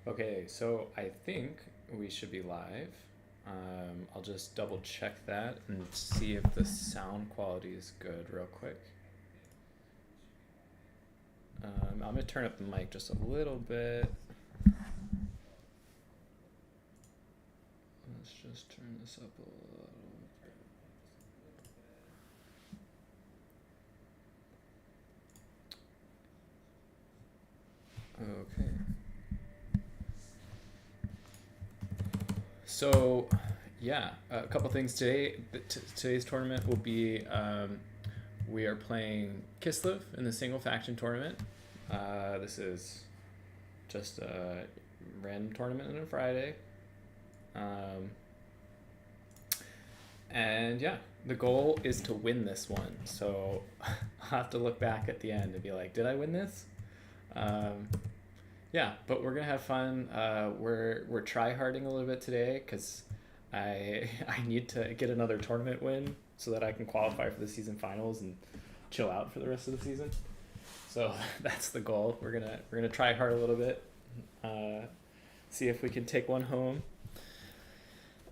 Okay, so I think we should be live. I'll just double check that and see if the sound quality is good real quick. I'm gonna turn up the mic just a little bit. Let's just turn this up a little bit. Okay. So, yeah, a couple things today. Today's tournament will be we are playing Kislev in the single faction tournament. This is just a random tournament on a Friday. And yeah, the goal is to win this one. So I'll have to look back at the end and be like, did I win this? Yeah, but we're gonna have fun. We're try harding a little bit today because I need to get another tournament win so that I can qualify for the season finals and chill out for the rest of the season. So that's the goal. We're gonna try hard a little bit, see if we can take one home,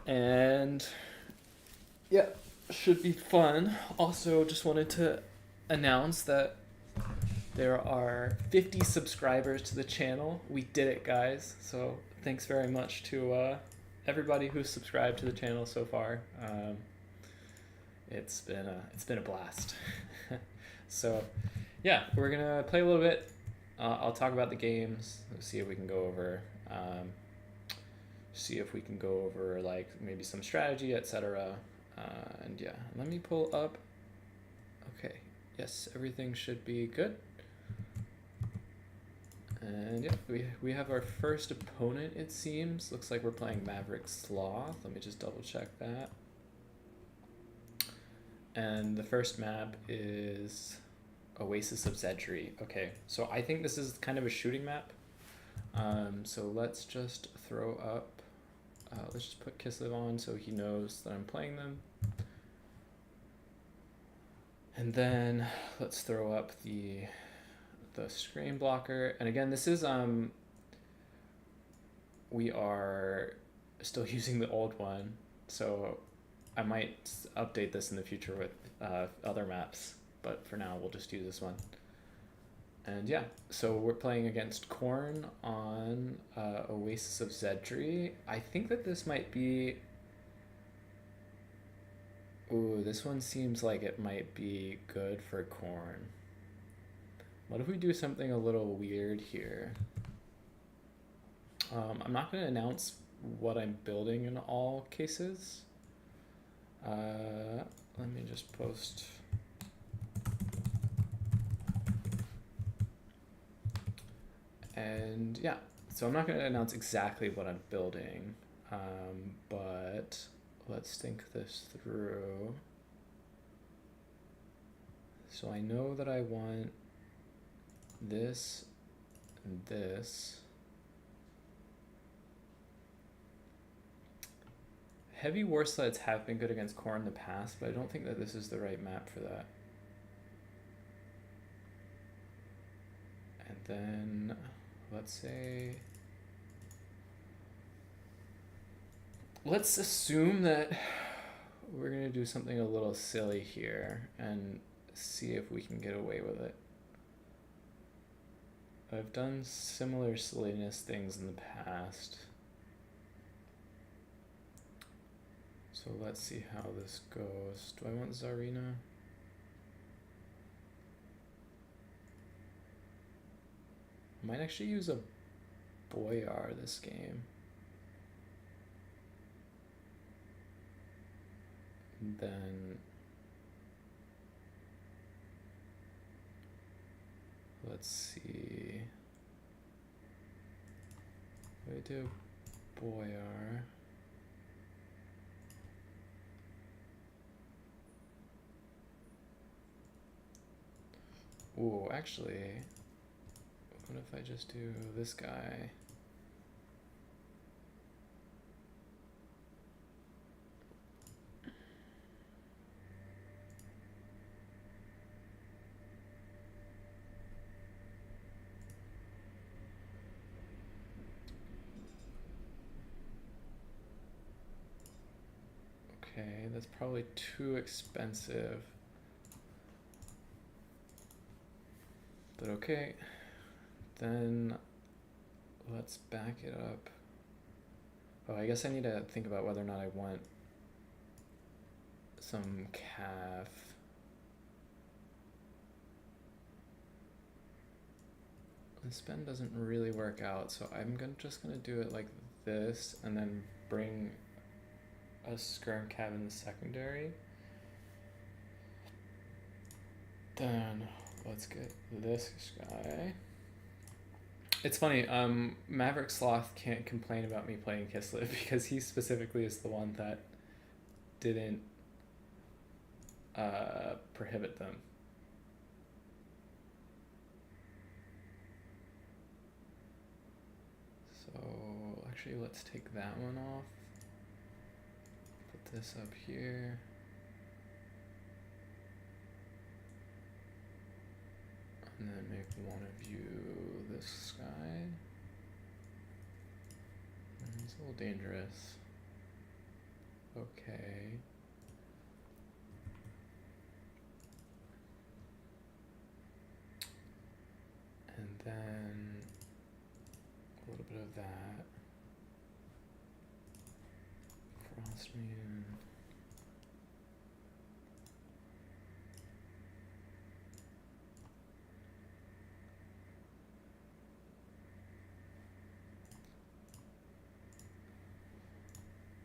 and yeah, should be fun. Also, just wanted to announce that there are 50 subscribers to the channel. We did it, guys. So thanks very much to everybody who's subscribed to the channel so far. It's been a blast. So yeah, we're gonna play a little bit. I'll talk about the games. See if we can go over. See if we can go over like maybe some strategy, etc. And yeah, let me pull up. Okay, yes, everything should be good. And yeah, we have our first opponent, it seems. Looks like we're playing Maverick Sloth. Let me just double check that. And the first map is Oasis of Zedri. Okay, so I think this is kind of a shooting map. So let's just throw up, let's just put Kislev on so he knows that I'm playing them. And then let's throw up the screen blocker. And again, this is we are still using the old one, so I might update this in the future with other maps, but for now we'll just use this one. And yeah, so we're playing against Korn on Oasis of Zedri. I think that this might be... Ooh, this one seems like it might be good for Korn. What if we do something a little weird here? I'm not going to announce what I'm building in all cases. Let me just post. And yeah, so I'm not going to announce exactly what I'm building, but let's think this through. So I know that I want this and this. Heavy war sleds have been good against Korn in the past, but I don't think that this is the right map for that. And then let's say, let's assume that we're gonna do something a little silly here and see if we can get away with it. I've done similar silliness things in the past. So let's see how this goes. Do I want Tsarina? I might actually use a Boyar this game. And then let's see. What do I do? Boyar. Ooh, actually, what if I just do this guy? Okay, that's probably too expensive. But okay, then let's back it up. Oh, I guess I need to think about whether or not I want some calf. The spend doesn't really work out, so I'm just gonna do it like this, and then bring a skirm cab in the secondary. Then let's get this guy. It's funny, Maverick Sloth can't complain about me playing Kislev because he specifically is the one that didn't prohibit them. So actually let's take that one off. Put this up here. And then make one of you this guy. It's a little dangerous. Okay. And then a little bit of that. Frostmune.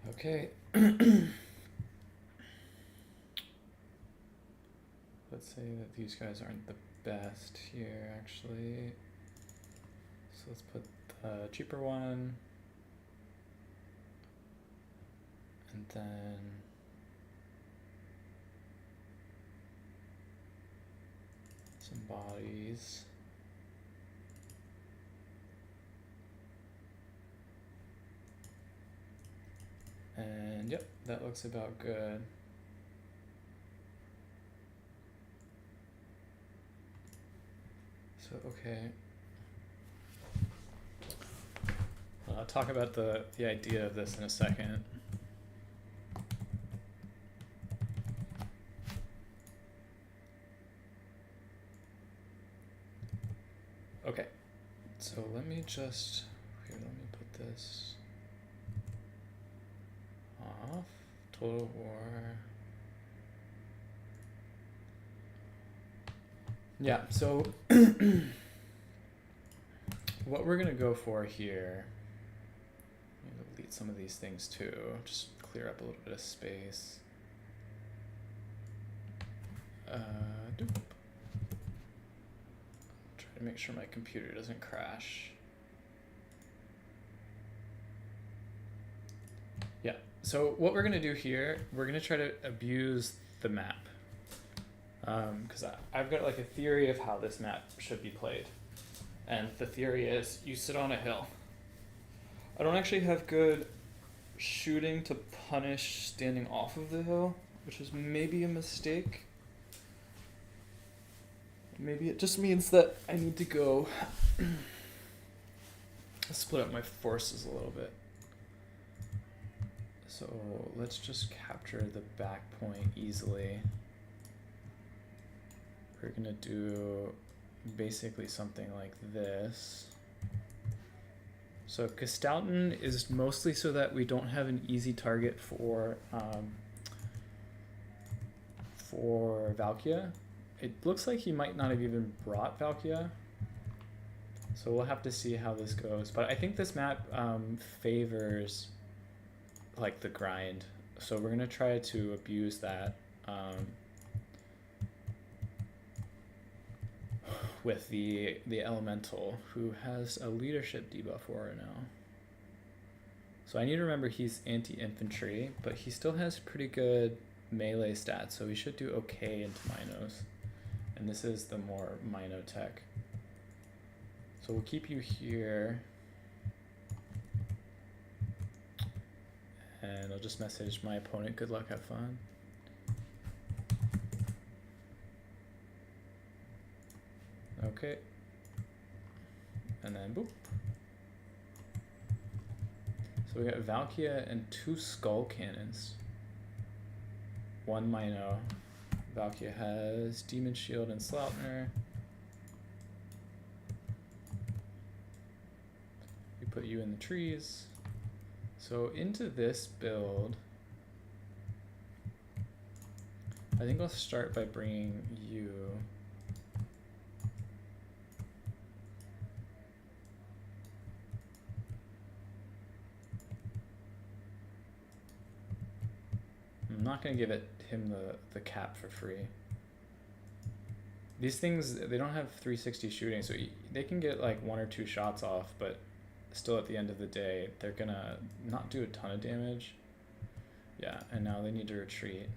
Okay. Let's say that these guys aren't the best here, actually. So let's put the cheaper one. And then some bodies. And yep, that looks about good. So, okay. I'll talk about the idea of this in a second. Okay, so let me just, here, let me put this off. Total War. Yeah, so what we're gonna go for here, I'm gonna delete some of these things too, just clear up a little bit of space. Doop. Try to make sure my computer doesn't crash. Yeah, so what we're gonna do here, we're gonna try to abuse the map. Because I've got like a theory of how this map should be played. And the theory is you sit on a hill. I don't actually have good shooting to punish standing off of the hill, which is maybe a mistake. Maybe it just means that I need to go split up my forces a little bit. So let's just capture the back point easily. We're gonna do basically something like this. So Gestalten is mostly so that we don't have an easy target for Valkia. It looks like he might not have even brought Valkia. So we'll have to see how this goes. But I think this map favors like the grind. So we're gonna try to abuse that. With the elemental, who has a leadership debuff aura now. So I need to remember he's anti-infantry, but he still has pretty good melee stats, so he should do okay into Minos. And this is the more Mino tech. So we'll keep you here. And I'll just message my opponent, good luck, have fun. Okay, and then boop. So we got Valkia and 2 skull cannons. 1 Mino. Valkia has Demon Shield and Sloughtner. We put you in the trees. So into this build, I think I'll start by bringing you. I'm not going to give him the cap for free. These things, they don't have 360 shooting, so they can get like 1 or 2 shots off, but still at the end of the day, they're going to not do a ton of damage. Yeah, and now they need to retreat.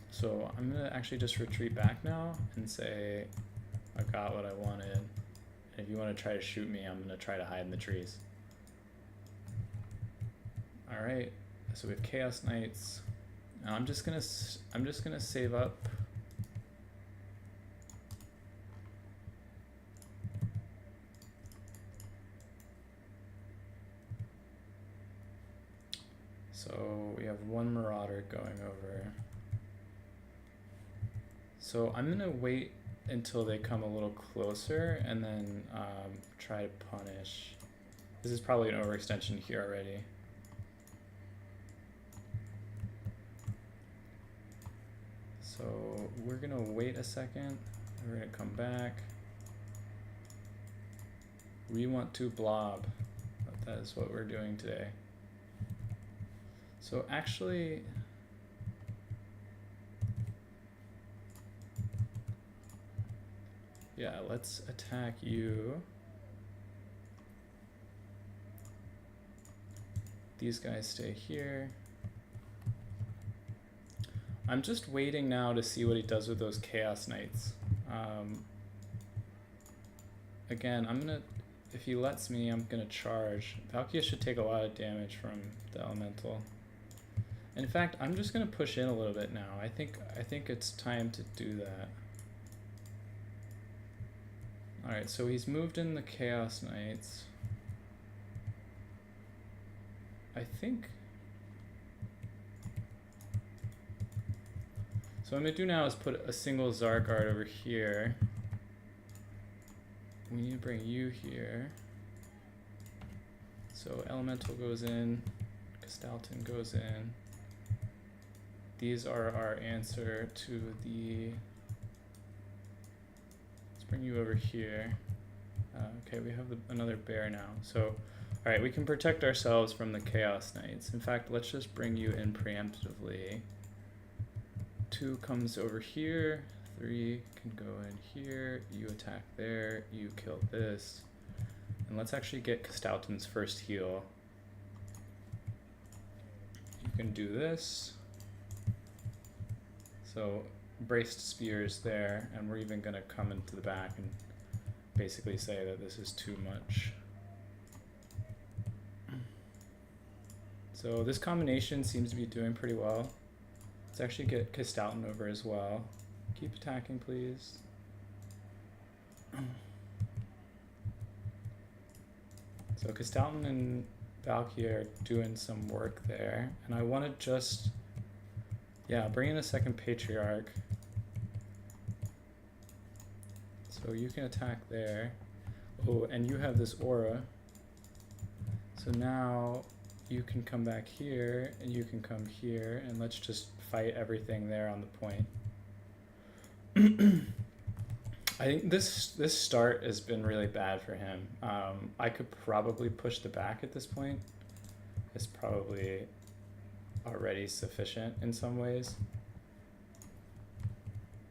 So I'm going to actually just retreat back now and say, I got what I wanted. And if you want to try to shoot me, I'm going to try to hide in the trees. All right, so we have Chaos Knights. Now I'm just gonna save up. So we have 1 Marauder going over. So I'm gonna wait until they come a little closer and then try to punish. This is probably an overextension here already. So we're gonna wait a second, we're gonna come back. We want to blob, that is what we're doing today. So actually, yeah, let's attack you. These guys stay here. I'm just waiting now to see what he does with those Chaos Knights. Again, if he lets me, I'm gonna charge. Valkia should take a lot of damage from the elemental. In fact, I'm just gonna push in a little bit now. I think it's time to do that. All right, so he's moved in the Chaos Knights. I think. So what I'm gonna do now is put a single Zarguard over here. We need to bring you here. So Elemental goes in, Castalton goes in. These are our answer to the. Let's bring you over here. Okay, we have another bear now. So, all right, we can protect ourselves from the Chaos Knights. In fact, let's just bring you in preemptively. 2 comes over here, 3 can go in here, you attack there, you kill this. And let's actually get Castalton's first heal. You can do this. So braced spears there, and we're even gonna come into the back and basically say that this is too much. So this combination seems to be doing pretty well. Let's actually get Castalton over as well. Keep attacking, please. So Castalton and Valkia are doing some work there. And I want to just, yeah, bring in a second Patriarch. So you can attack there. Oh, and you have this aura. So now you can come back here, and you can come here, and let's just fight everything there on the point. I think this start has been really bad for him. I could probably push the back at this point. It's probably already sufficient in some ways.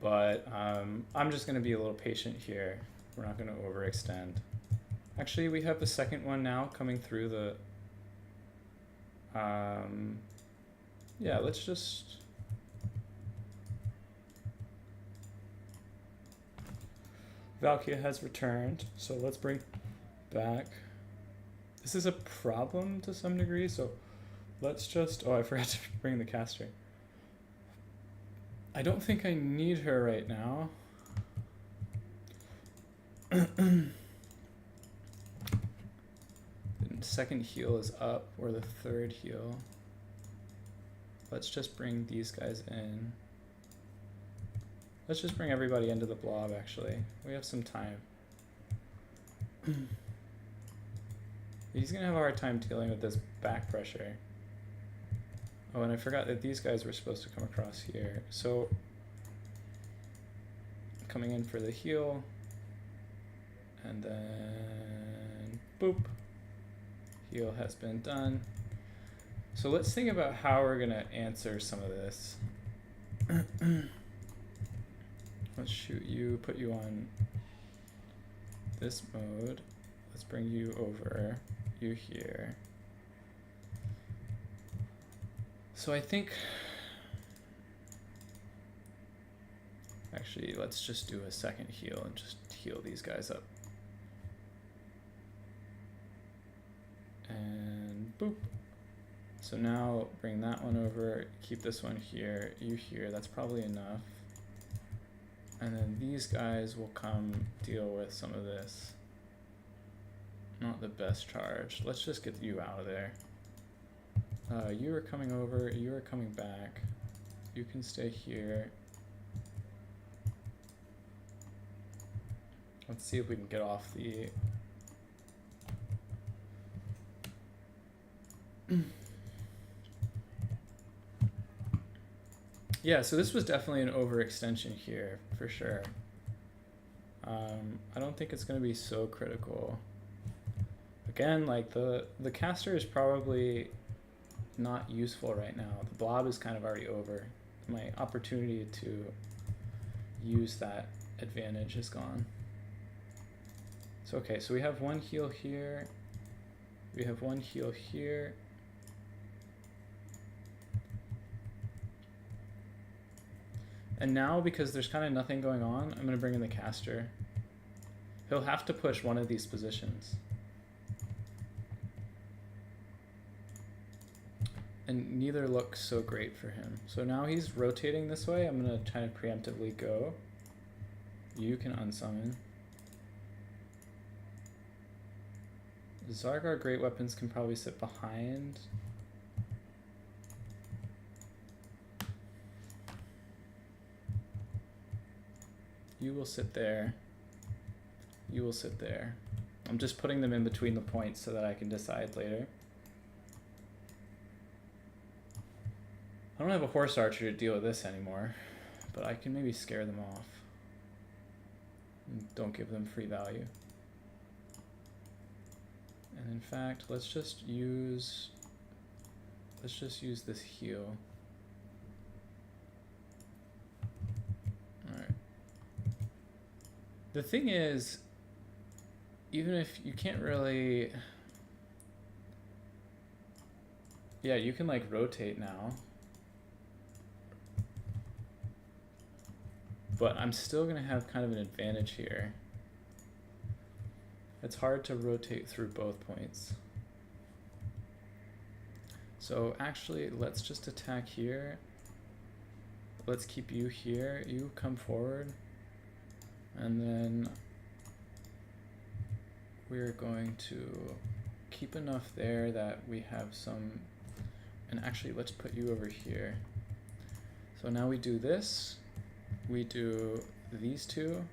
But I'm just going to be a little patient here. We're not going to overextend. Actually, we have the second one now coming through the... yeah, let's just... Valkia has returned, so let's bring back. This is a problem to some degree, so let's just... Oh, I forgot to bring the caster. I don't think I need her right now. The second heal is up, or the third heal. let's just bring these guys in. Let's just bring everybody into the blob, actually. We have some time. He's gonna have a hard time dealing with this back pressure. Oh, and I forgot that these guys were supposed to come across here. So, coming in for the heal. And then, boop. Heal has been done. So let's think about how we're gonna answer some of this. Let's shoot you, put you on this mode. Let's bring you over, you here. So I think, actually, let's just do a second heal and just heal these guys up. And boop. So now bring that one over, keep this one here, you here, that's probably enough. And then these guys will come deal with some of this. Not the best charge. Let's just get you out of there. You are coming over, you are coming back. You can stay here. Let's see if we can get off the... Yeah, so this was definitely an overextension here, for sure. I don't think it's going to be so critical. Again, like the caster is probably not useful right now. The blob is kind of already over. My opportunity to use that advantage is gone. So okay, so we have one heal here. We have one heal here. And now, because there's kind of nothing going on, I'm going to bring in the caster. He'll have to push one of these positions. And neither looks so great for him. So now he's rotating this way. I'm going to try to preemptively go. You can unsummon. Zargar Great Weapons can probably sit behind. You will sit there. You will sit there. I'm just putting them in between the points so that I can decide later. I don't have a horse archer to deal with this anymore, but I can maybe scare them off. And don't give them free value. And in fact, let's just use this heal. Alright. The thing is, even if you can't really... Yeah, you can like rotate now. But I'm still gonna have kind of an advantage here. It's hard to rotate through both points. So actually, let's just attack here. Let's keep you here. You come forward. And then we're going to keep enough there that we have some... And actually, let's put you over here. So now we do this. We do these two.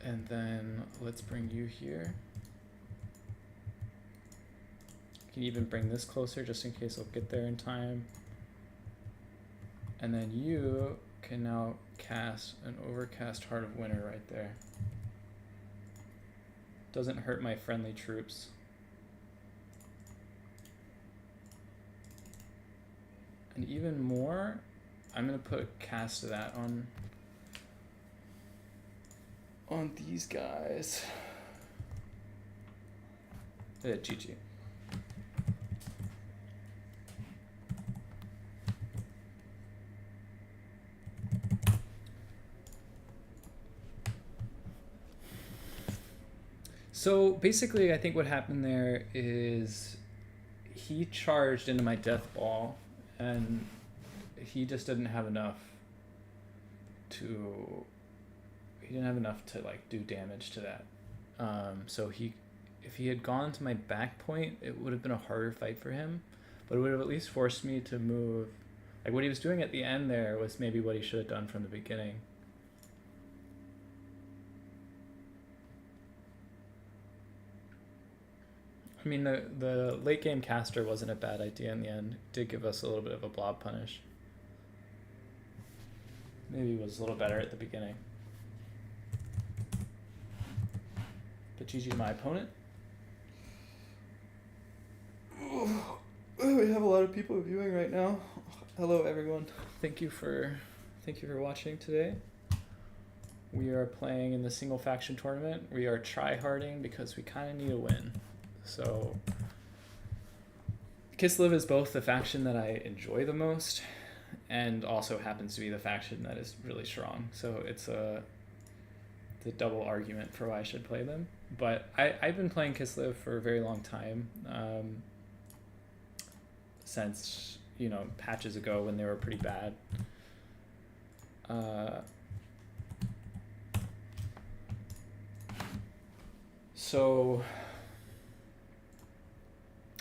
And then let's bring you here. You can even bring this closer just in case I'll get there in time. And then you can now cast an Overcast Heart of Winter right there. Doesn't hurt my friendly troops. And even more, I'm gonna put cast of that on these guys. GG. So basically, I think what happened there is he charged into my death ball, and he just didn't have enough to... He didn't have enough to like do damage to that. So he if he had gone to my back point, it would have been a harder fight for him, but it would have at least forced me to move. Like what he was doing at the end there was maybe what he should have done from the beginning. I mean, the late game caster wasn't a bad idea in the end. It did give us a little bit of a blob punish. Maybe it was a little better at the beginning. But GG to my opponent. We have a lot of people viewing right now. Hello everyone. Thank you for watching today. We are playing in the single faction tournament. We are try-harding because we kind of need a win. So Kislev is both the faction that I enjoy the most and also happens to be the faction that is really strong. So it's a double argument for why I should play them. But I've been playing Kislev for a very long time, since, you know, patches ago when they were pretty bad. So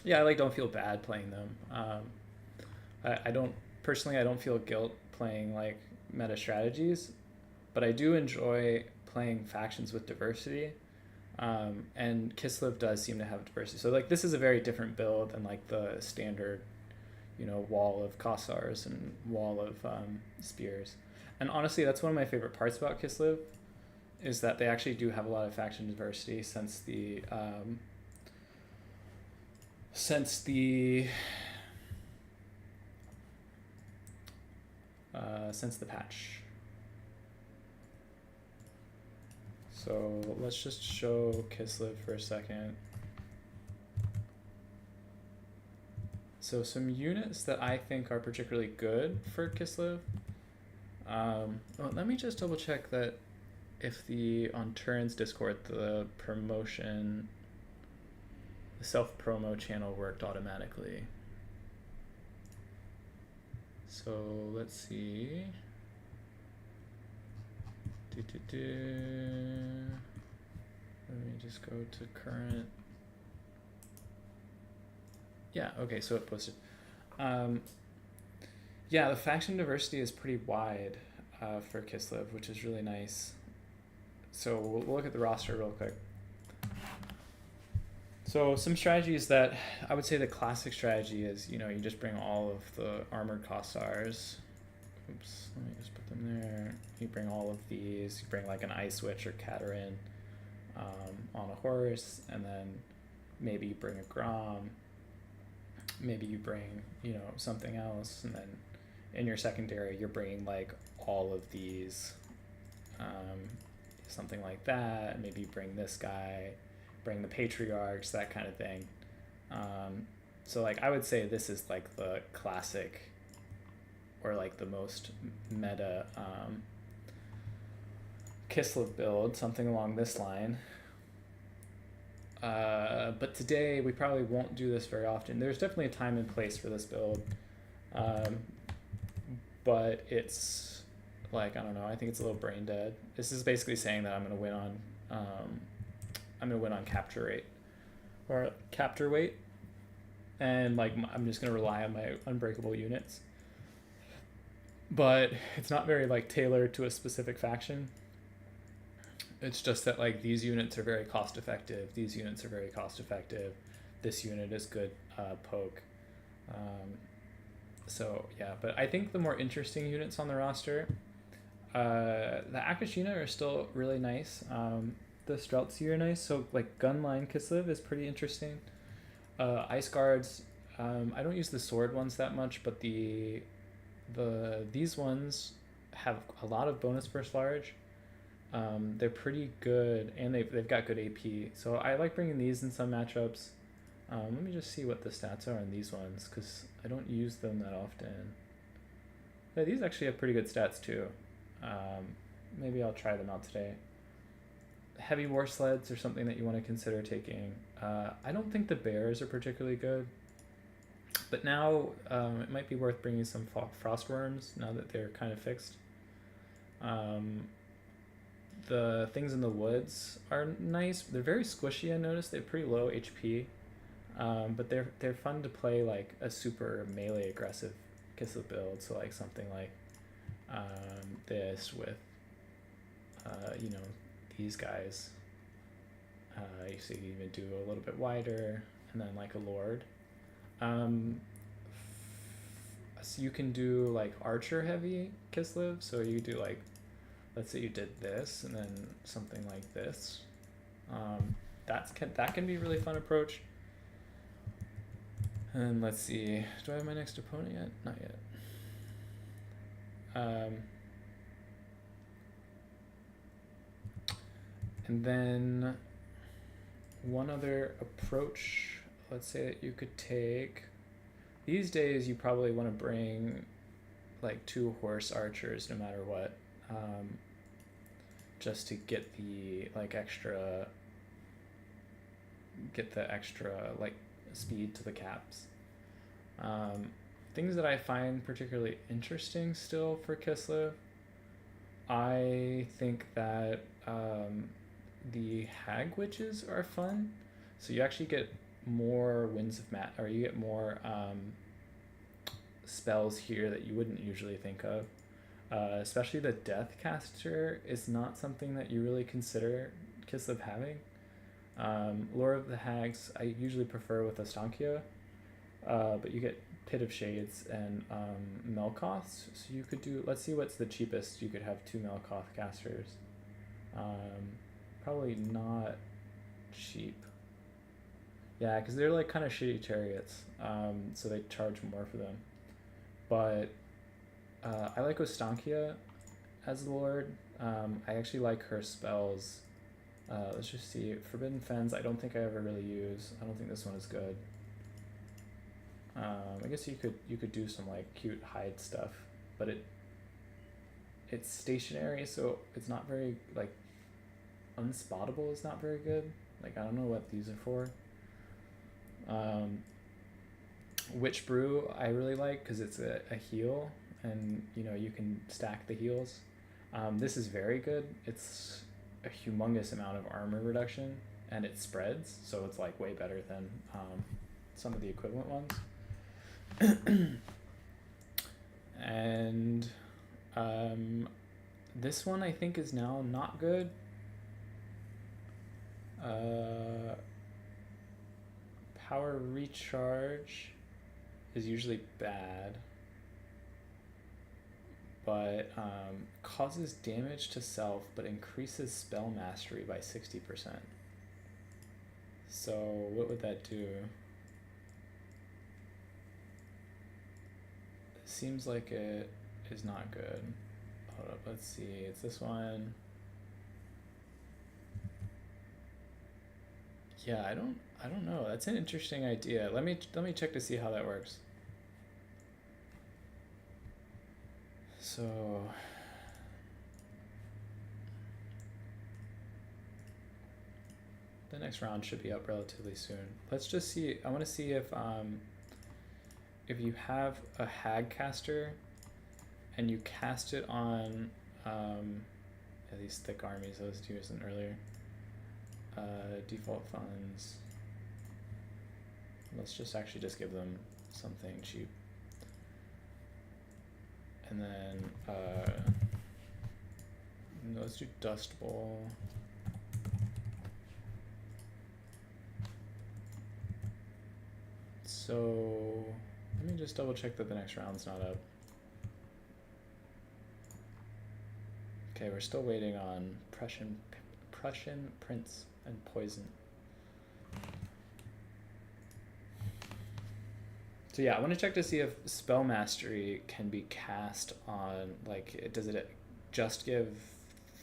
yeah, I don't feel bad playing them. I don't feel guilt playing like meta strategies, but I do enjoy playing factions with diversity. And Kislev does seem to have diversity. So like this is a very different build than like the standard, you know, wall of Kossars and wall of spears. And honestly, that's one of my favorite parts about Kislev, is that they actually do have a lot of faction diversity since the patch. So let's just show Kislev for a second. So some units that I think are particularly good for Kislev. Well, let me just double check that if on Turin's Discord, the promotion, the self-promo channel worked automatically. So let's see. Let me just go to current. Yeah, okay, so it posted. Yeah, the faction diversity is pretty wide for Kislev, which is really nice. So we'll look at the roster real quick. So some strategies that I would say the classic strategy is, you know, you just bring all of the armored Kossars. Oops, let me just put them there. You bring all of these. You bring like an Ice Witch or Katarin on a horse, and then maybe you bring a Grom. Maybe you bring, you know, something else, and then in your secondary you're bringing like all of these, something like that. Maybe you bring this guy, bring the Patriarchs, that kind of thing. So like I would say this is like the classic, or like the most meta Kislev build, something along this line. But today we probably won't do this very often. There's definitely a time and place for this build, but it's like, I don't know, I think it's a little brain dead. This is basically saying that I'm gonna win on capture rate or capture weight, and like I'm just gonna rely on my unbreakable units. But it's not very like tailored to a specific faction. It's just that like these units are very cost effective. These units are very cost effective. This unit is good poke. So yeah, but I think the more interesting units on the roster, the Akashina are still really nice. The Streltsy are nice. So like Gunline Kislev is pretty interesting. Ice Guards, I don't use the sword ones that much, but these ones have a lot of bonus burst large. They're pretty good, and they've got good AP. So I like bringing these in some matchups. Let me just see what the stats are on these ones, because I don't use them that often. Yeah, these actually have pretty good stats too. Maybe I'll try them out today. Heavy war sleds are something that you want to consider taking. I don't think the bears are particularly good, but now it might be worth bringing some frost worms now that they're kind of fixed. the things in the woods are nice. They're very squishy. I noticed they're pretty low HP, but they're fun to play like a super melee aggressive Kislev build. So like something like this with you know, these guys. So you even do a little bit wider, and then like a lord. So you can do like archer heavy Kislev. So you do like, let's say you did this and then something like this. That can be a really fun approach. And let's see, do I have my next opponent yet? Not yet. And then one other approach, let's say that you could take, these days you probably want to bring like 2 horse archers no matter what, just to get the extra like speed to the caps. Things that I find particularly interesting still for Kislev, I think that the hag witches are fun. So you actually get more winds of or you get more spells here that you wouldn't usually think of. Especially the death caster is not something that you really consider Kislev having. Lore of the Hags I usually prefer with Astankia, but you get Pit of Shades and Melkoths. So you could do, let's see what's the cheapest. You could have 2 Melkoth casters. Probably not cheap. Yeah, because they're like kind of shitty chariots, so they charge more for them. But I like Ostankia as the lord. I actually like her spells. Let's just see. Forbidden Fens, I don't think I ever really use. I don't think this one is good. I guess you could do some like cute hide stuff, but it's stationary, so it's not very like unspottable is not very good. Like I don't know what these are for. Witch Brew I really like because it's a heal, and you know you can stack the heals. This is very good. It's a humongous amount of armor reduction, and it spreads, so it's like way better than some of the equivalent ones. And this one I think is now not good. Power recharge is usually bad, but causes damage to self but increases spell mastery by 60%. So what would that do? Seems like it is not good. Hold up, let's see. It's this one. Yeah, I don't know. That's an interesting idea. Let me check to see how that works. So the next round should be up relatively soon. Let's just see. I want to see if you have a hag caster and you cast it on these thick armies I was using earlier. Default funds. Let's just actually just give them something cheap. And then let's do Dust Bowl. So let me just double check that the next round's not up. Okay, we're still waiting on Prussian Prince and Poison. So yeah, I want to check to see if Spell Mastery can be cast on, like, does it just give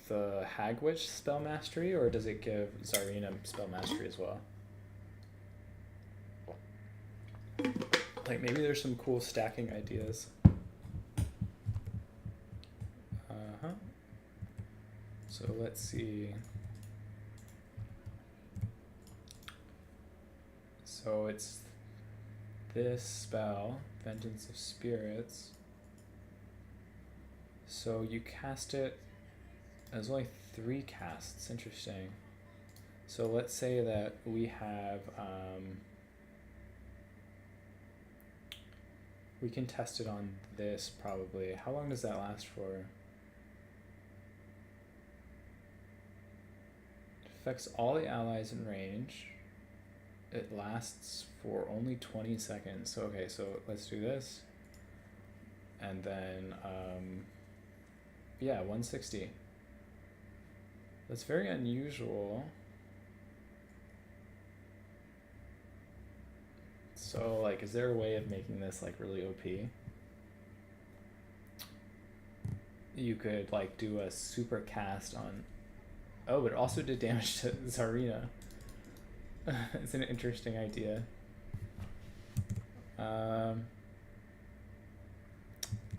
the Hag Witch Spell Mastery, or does it give Zarina Spell Mastery as well? Like, maybe there's some cool stacking ideas. So let's see. So it's this spell, Vengeance of Spirits. So you cast it There's only 3 casts. Interesting. So let's say that we have, we can test it on this probably. How long does that last for? It affects all the allies in range. It lasts for only 20 seconds. So, okay, so let's do this. And then, yeah, 160. That's very unusual. So, like, is there a way of making this, like, really OP? You could, like, do a super cast on... Oh, but it also did damage to Tsarina. It's an interesting idea.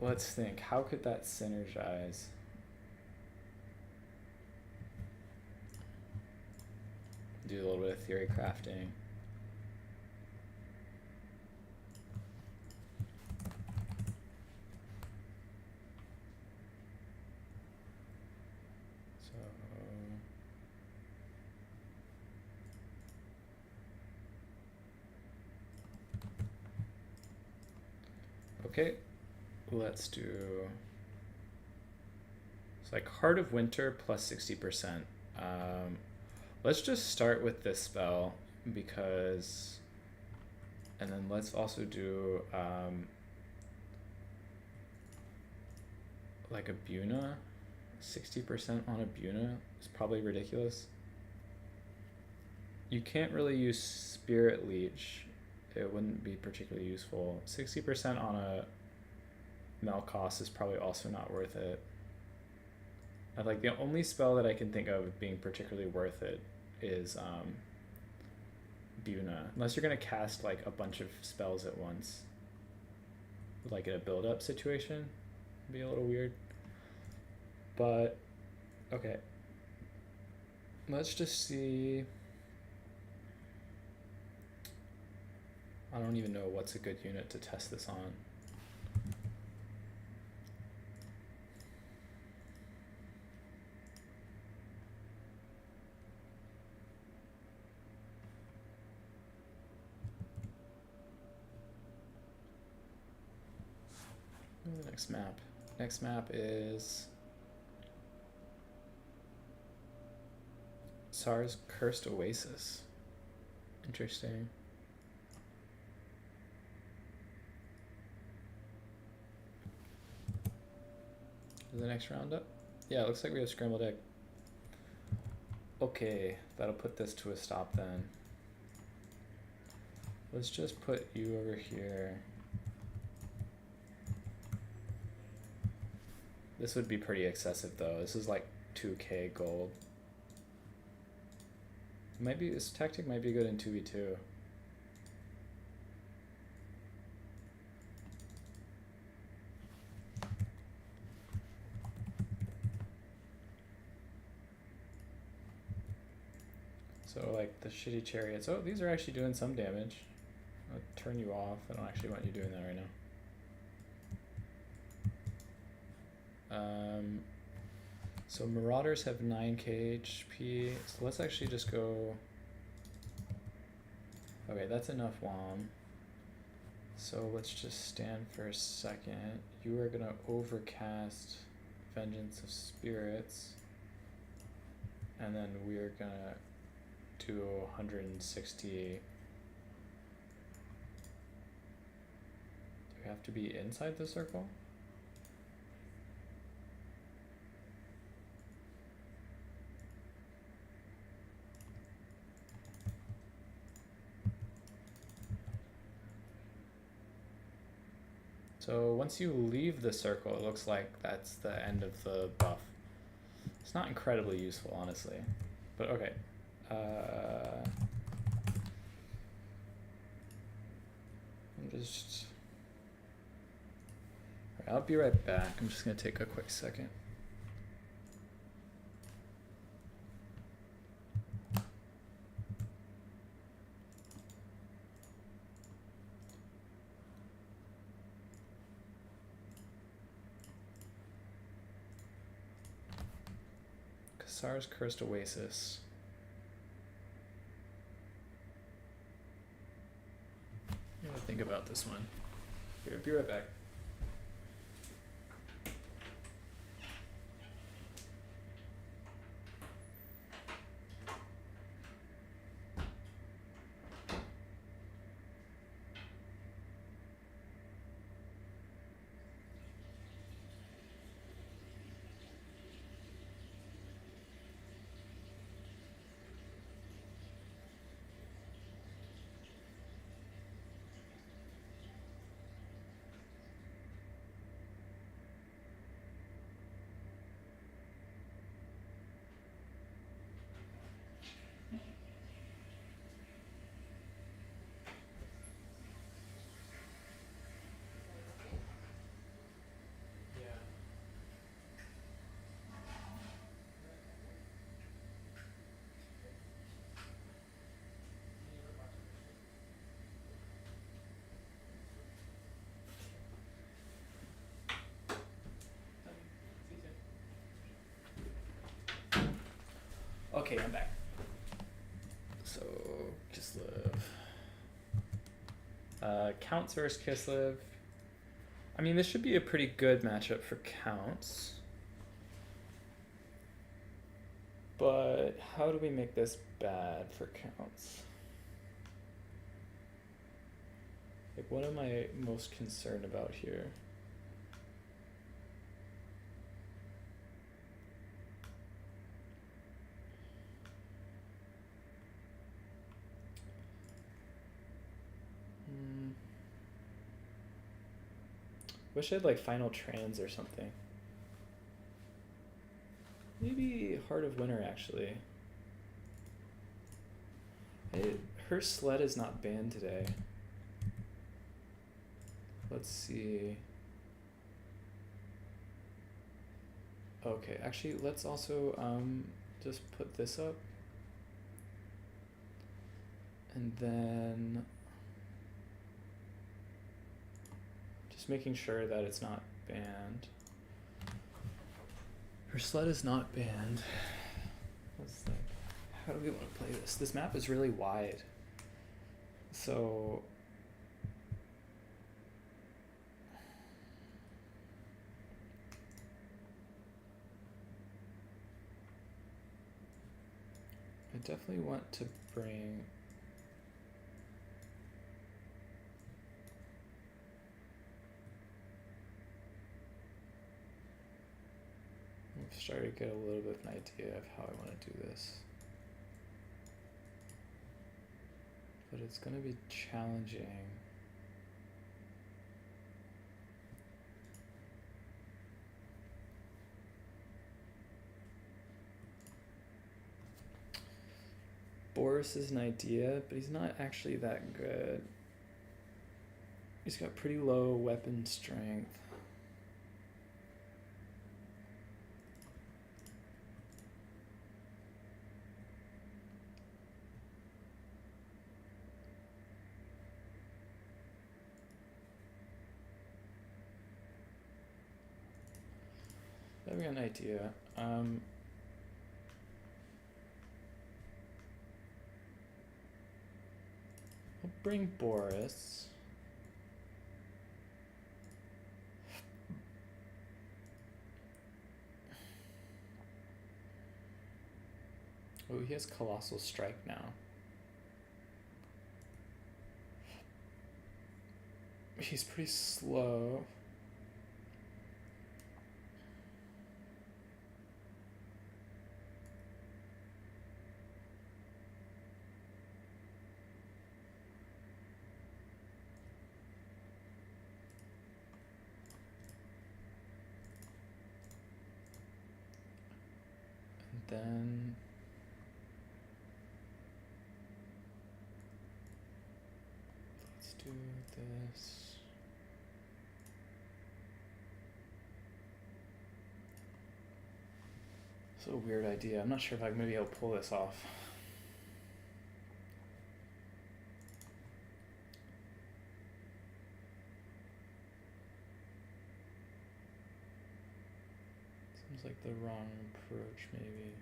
Let's think. How could that synergize? Do a little bit of theory crafting. Okay, let's do, it's like Heart of Winter plus 60%. Let's just start with this spell because, and then let's also do like a Buna. 60% on a Buna is probably ridiculous. You can't really use Spirit Leech. It wouldn't be particularly useful. 60% on a Melkos is probably also not worth it. Like the only spell that I can think of being particularly worth it is Buna. Unless you're gonna cast like a bunch of spells at once. Like in a build-up situation. It'd be a little weird. But okay. Let's just see. I don't even know what's a good unit to test this on. The next map. Next map is Sar's Cursed Oasis. Interesting. Is the next round up? Yeah, it looks like we have Scrambled Egg. Okay, that'll put this to a stop then. Let's just put you over here. This would be pretty excessive though. This is like 2k gold. Maybe this tactic might be good in 2v2. So like the shitty chariots. Oh, these are actually doing some damage. I'll turn you off. I don't actually want you doing that right now. So Marauders have 9k HP. So let's actually just go. Okay, that's enough WOM. So let's just stand for a second. You are gonna overcast Vengeance of Spirits. And then we're gonna do 160. Do we have to be inside the circle? So once you leave the circle, it looks like that's the end of the buff. It's not incredibly useful, honestly, but okay. I'm just... All right, I'll be right back. I'm just gonna take a quick second. Kasar's Cursed Oasis. I'm gonna think about this one. Here, be right back. Okay, I'm back. So, Kislev. Counts versus Kislev. I mean, this should be a pretty good matchup for Counts. But how do we make this bad for Counts? Like, what am I most concerned about here? Wish I had like Final Trans or something. Maybe Heart of Winter actually. Her sled is not banned today. Let's see. Okay, actually let's also just put this up. And then just making sure that it's not banned. Her sled is not banned. Let's think. How do we want to play this? This map is really wide. So I definitely want to bring I'm starting to get a little bit of an idea of how I want to do this. But it's going to be challenging. Boris is an idea, but he's not actually that good. He's got pretty low weapon strength. I've got an idea. I'll bring Boris. Oh, he has Colossal Strike now. He's pretty slow. Then let's do this. It's a weird idea. I'm not sure if I'm gonna be able to pull this off. Seems like the wrong approach, maybe.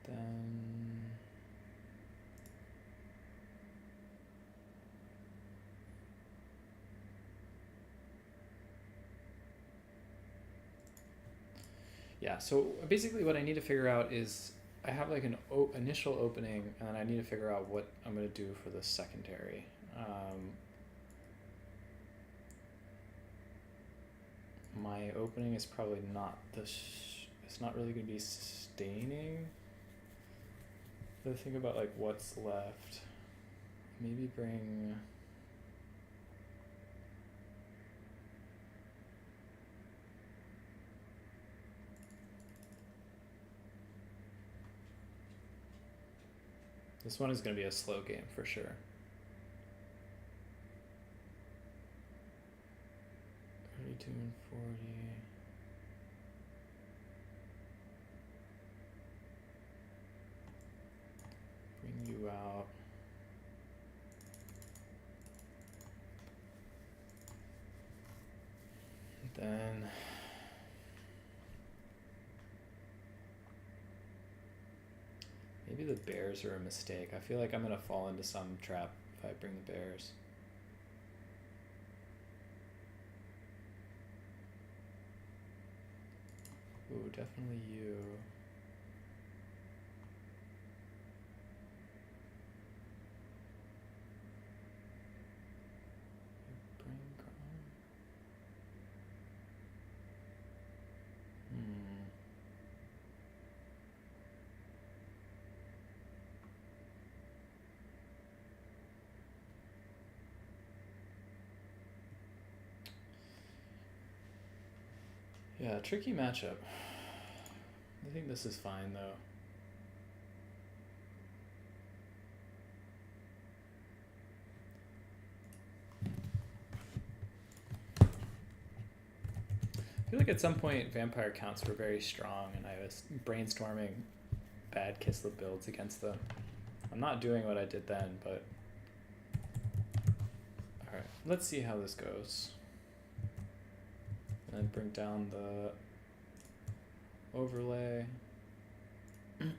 Then yeah, so basically what I need to figure out is I have like an initial opening, and then I need to figure out what I'm going to do for the secondary. My opening is probably not it's not really going to be staining. So think about like what's left. Maybe bring this one is going to be a slow game for sure. 32 and 40. Bring you out. Then maybe the bears are a mistake. I feel like I'm gonna fall into some trap if I bring the bears. Ooh, definitely you. Yeah, tricky matchup. I think this is fine though. I feel like at some point vampire counts were very strong and I was brainstorming bad Kislev builds against them. I'm not doing what I did then, but alright, let's see how this goes. And bring down the overlay. Okay.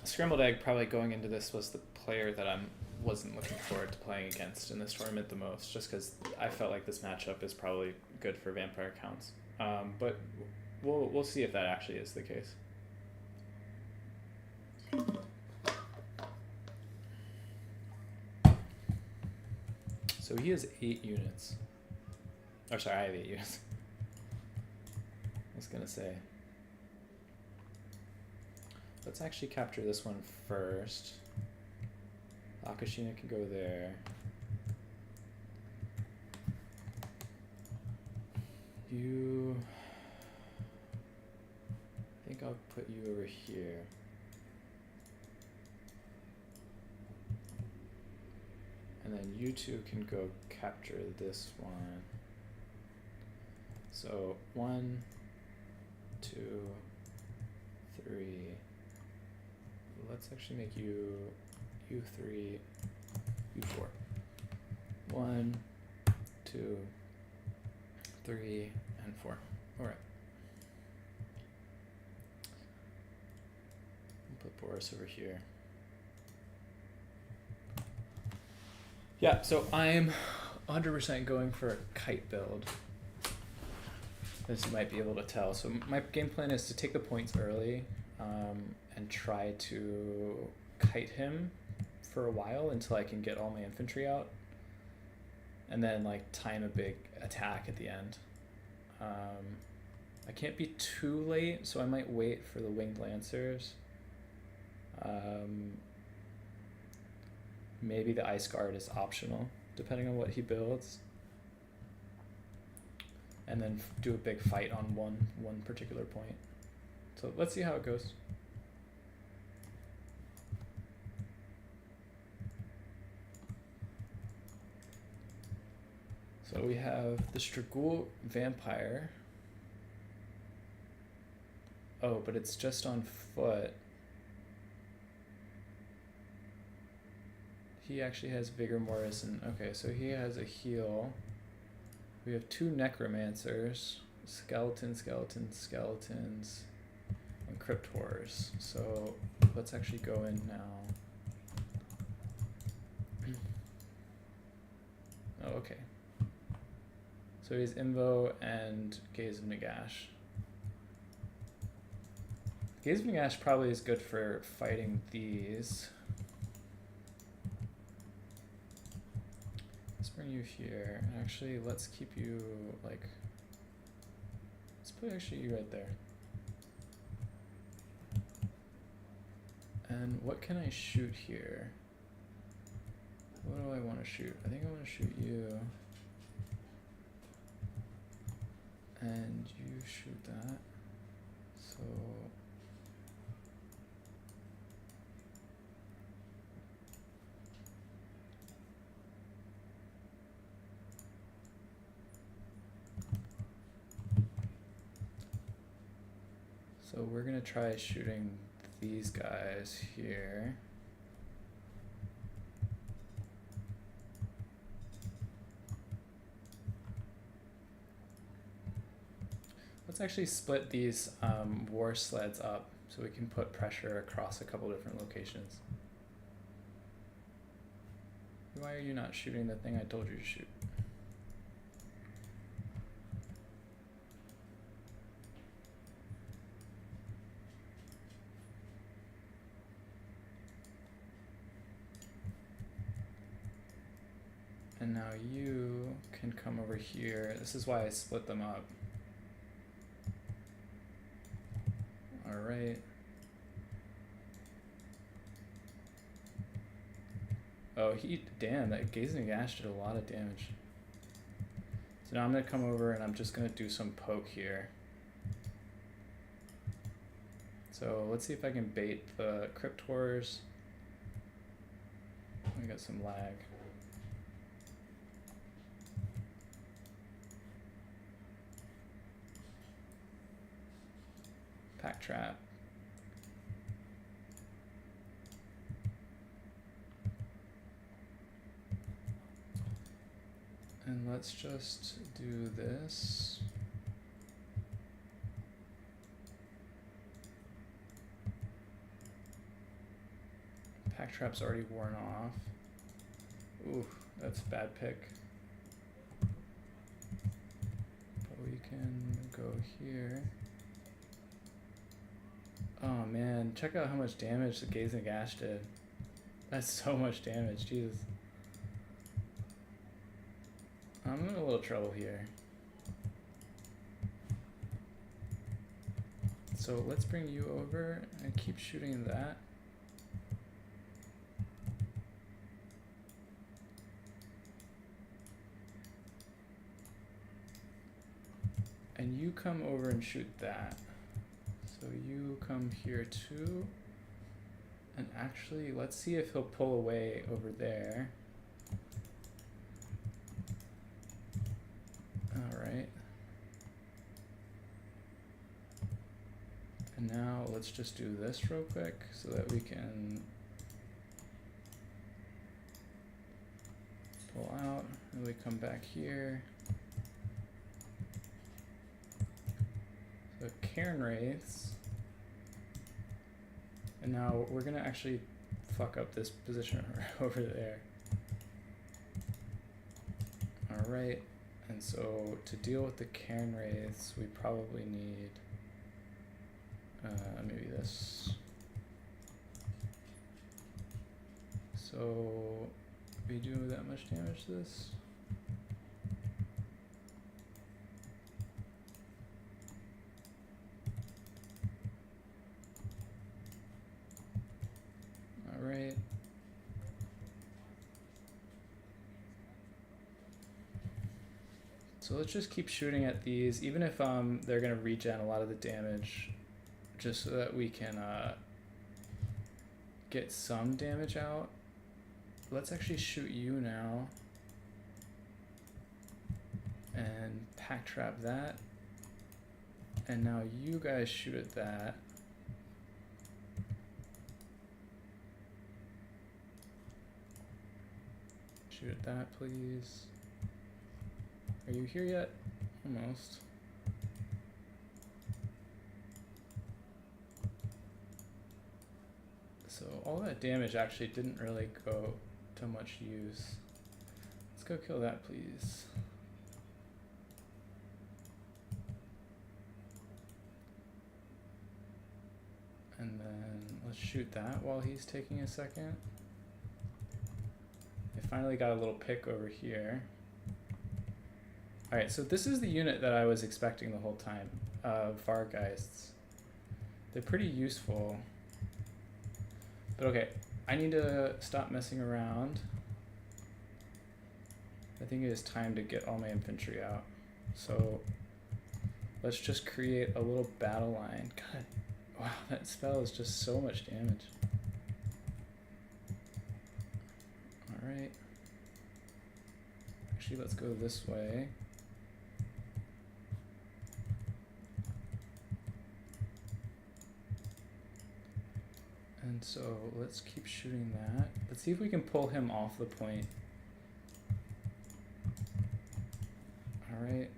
Scrambled Egg probably going into this was the player that I wasn't looking forward to playing against in this tournament the most, just because I felt like this matchup is probably good for vampire counts. But we'll see if that actually is the case. So he has 8 units. Or sorry, I have 8 units. I was gonna say. Let's actually capture this one first. Akashina can go there. You... I think I'll put you over here. And then you two can go capture this one. So 1, 2, 3. Let's actually make you 3, you 4. 1, 2, 3, and 4. All right. We'll put Boris over here. Yeah, so I'm 100% going for a kite build, as you might be able to tell. So my game plan is to take the points early and try to kite him for a while until I can get all my infantry out, and then like time a big attack at the end. I can't be too late, so I might wait for the winged lancers. Maybe the ice guard is optional depending on what he builds, and then do a big fight on one particular point. So let's see how it goes. So we have the Strigul Vampire Oh, but it's just on foot. He actually has Vigor Morrison. Okay, so he has a heal. We have 2 Necromancers. Skeletons, and Crypt Horrors. So let's actually go in now. Oh, okay. So he's Invo and Gaze of Nagash. Gaze of Nagash probably is good for fighting these. Let's bring you here. And actually, let's keep you, like... Let's put actually you right there. And what can I shoot here? What do I want to shoot? I think I want to shoot you. And you shoot that. So... So we're gonna try shooting these guys here. Let's actually split these war sleds up so we can put pressure across a couple different locations. Why are you not shooting the thing I told you to shoot? And now you can come over here. This is why I split them up. All right. Oh, damn, that Gazing Gash did a lot of damage. So now I'm gonna come over and I'm just gonna do some poke here. So let's see if I can bait the Crypt Horrors. I got some lag. Pack Trap. And let's just do this. Pack Trap's already worn off. Ooh, that's a bad pick. But we can go here. Oh man, check out how much damage the Gazing Gash did. That's so much damage, Jesus. I'm in a little trouble here. So let's bring you over and keep shooting that. And you come over and shoot that. So you come here too. And actually, let's see if he'll pull away over there. All right. And now let's just do this real quick so that we can pull out and we come back here. So Cairn Wraiths. And now we're gonna actually fuck up this position over there. All right. And so to deal with the Cairn Wraiths, we probably need maybe this. So we do that much damage to this? All right. So let's just keep shooting at these, even if they're gonna regen a lot of the damage, just so that we can get some damage out. Let's actually shoot you now and pack trap that. And now you guys shoot at that. Shoot at that, please. Are you here yet? Almost. So all that damage actually didn't really go to much use. Let's go kill that, please. And then let's shoot that while he's taking a second. I finally got a little pick over here. Alright, so this is the unit that I was expecting the whole time, Vargeists. They're pretty useful. But okay, I need to stop messing around. I think it is time to get all my infantry out. So let's just create a little battle line. God, wow, that spell is just so much damage. Alright. Actually, let's go this way. And so let's keep shooting that. Let's see if we can pull him off the point. Alright.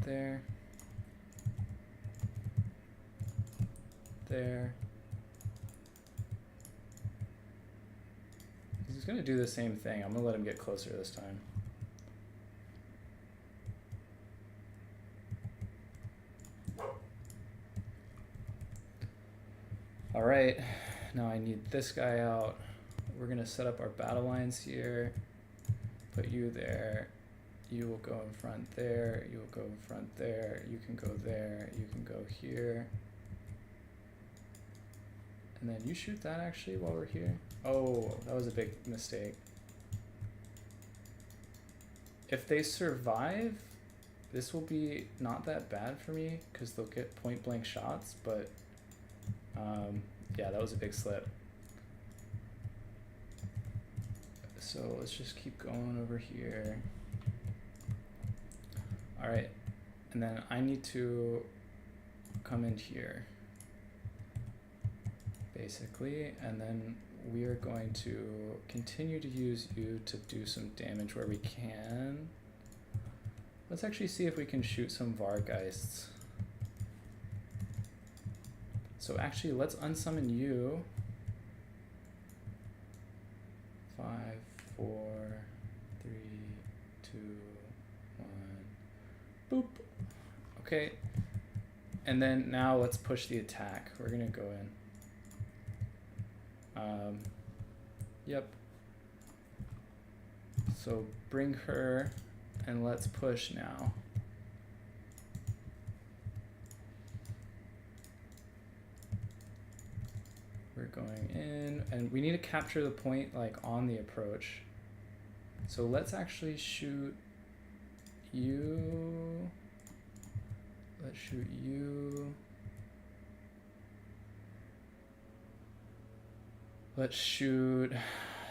There. There. He's gonna do the same thing. I'm gonna let him get closer this time. Alright, now I need this guy out. We're gonna set up our battle lines here. Put you there. You will go in front there. You will go in front there. You can go there. You can go here. And then you shoot that actually while we're here. Oh, that was a big mistake. If they survive, this will be not that bad for me because they'll get point blank shots, but yeah, that was a big slip. So let's just keep going over here. All right, and then I need to come in here, basically, and then we are going to continue to use you to do some damage where we can. Let's actually see if we can shoot some Vargeists. So actually, let's unsummon you. 5, 4, 3, 2, 1. Boop. Okay. And then now let's push the attack. We're gonna go in. Yep. So bring her and let's push now. We're going in and we need to capture the point like on the approach. So let's actually shoot you. Let's shoot you. Let's shoot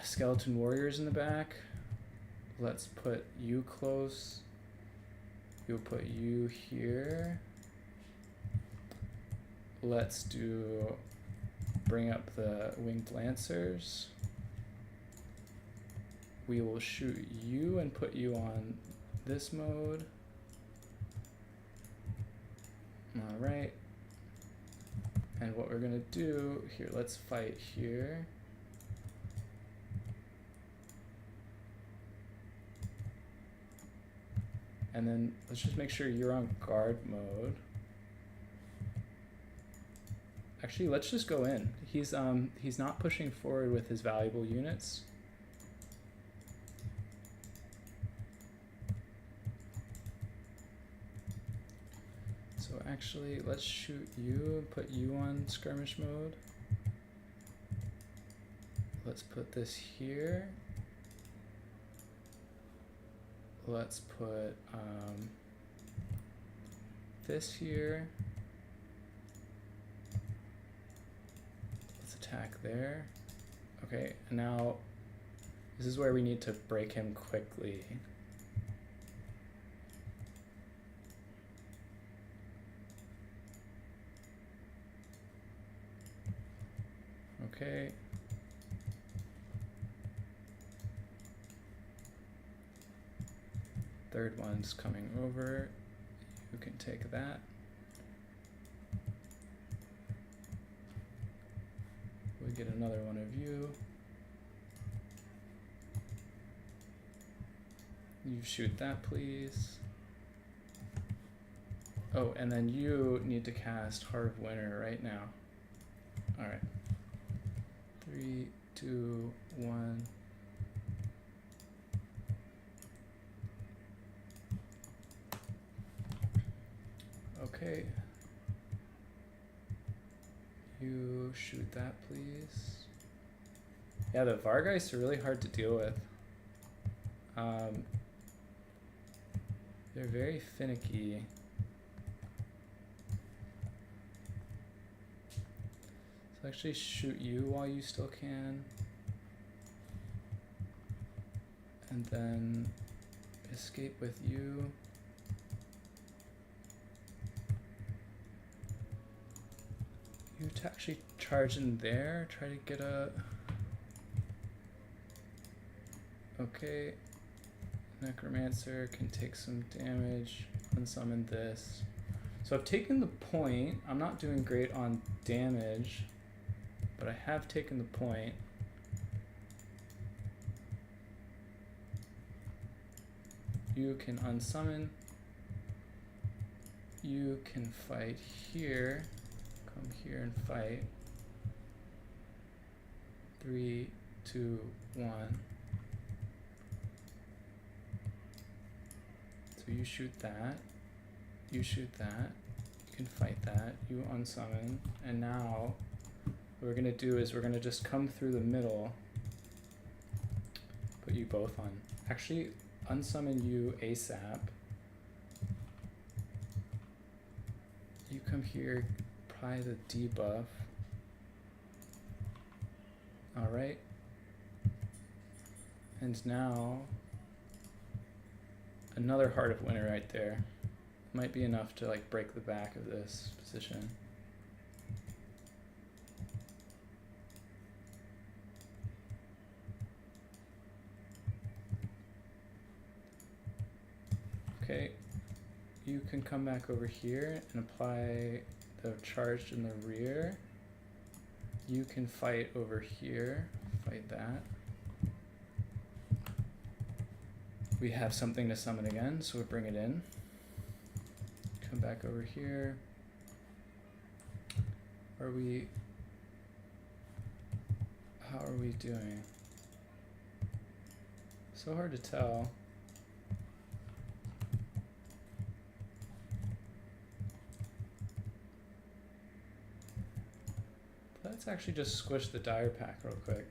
skeleton warriors in the back. Let's put you close. You'll put you here. Let's do bring up the winged lancers. We will shoot you and put you on this mode. All right. And what we're gonna do here, let's fight here. And then let's just make sure you're on guard mode. Actually, let's just go in. He's not pushing forward with his valuable units. So actually, let's shoot you and put you on skirmish mode. Let's put this here. Let's put this here. Let's attack there. Okay, and now this is where we need to break him quickly. Okay. Third one's coming over. You can take that. We get another one of you. You shoot that, please. Oh, and then you need to cast Heart of Winter right now. All right. 3, 2, 1. Okay. You shoot that, please. Yeah, the Vargeists are really hard to deal with. They're very finicky. So actually shoot you while you still can. And then escape with you. You actually charge in there, try to get a... Okay. Necromancer can take some damage, unsummon this. So I've taken the point. I'm not doing great on damage, but I have taken the point. You can unsummon. You can fight here. Come here and fight. 3, 2, 1. So you shoot that. You shoot that. You can fight that. You unsummon. And now what we're gonna do is we're gonna just come through the middle. Put you both on. Actually, unsummon you ASAP. You come here, apply the debuff. Alright. And now another Heart of Winter right there. Might be enough to like break the back of this position. Okay, you can come back over here and apply the charge in the rear. You can fight over here, fight that. We have something to summon again, so we bring it in. Come back over here. How are we doing? So hard to tell. Let's actually just squish the dire pack real quick.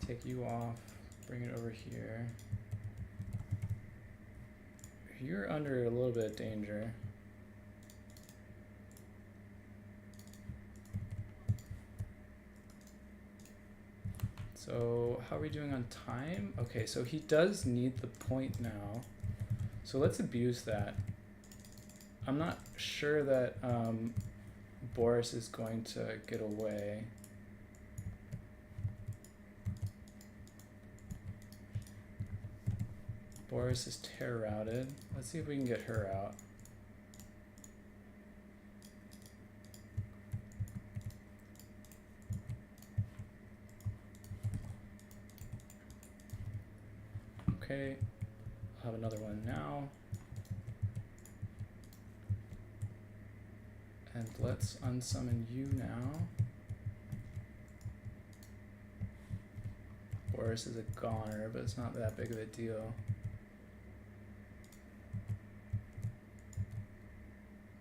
Take you off, bring it over here. You're under a little bit of danger. So how are we doing on time? Okay, so he does need the point now. So let's abuse that. I'm not sure that Boris is going to get away. Boris is terror routed. Let's see if we can get her out. Okay, I'll have another one now. And let's unsummon you now. Boris is a goner, but it's not that big of a deal.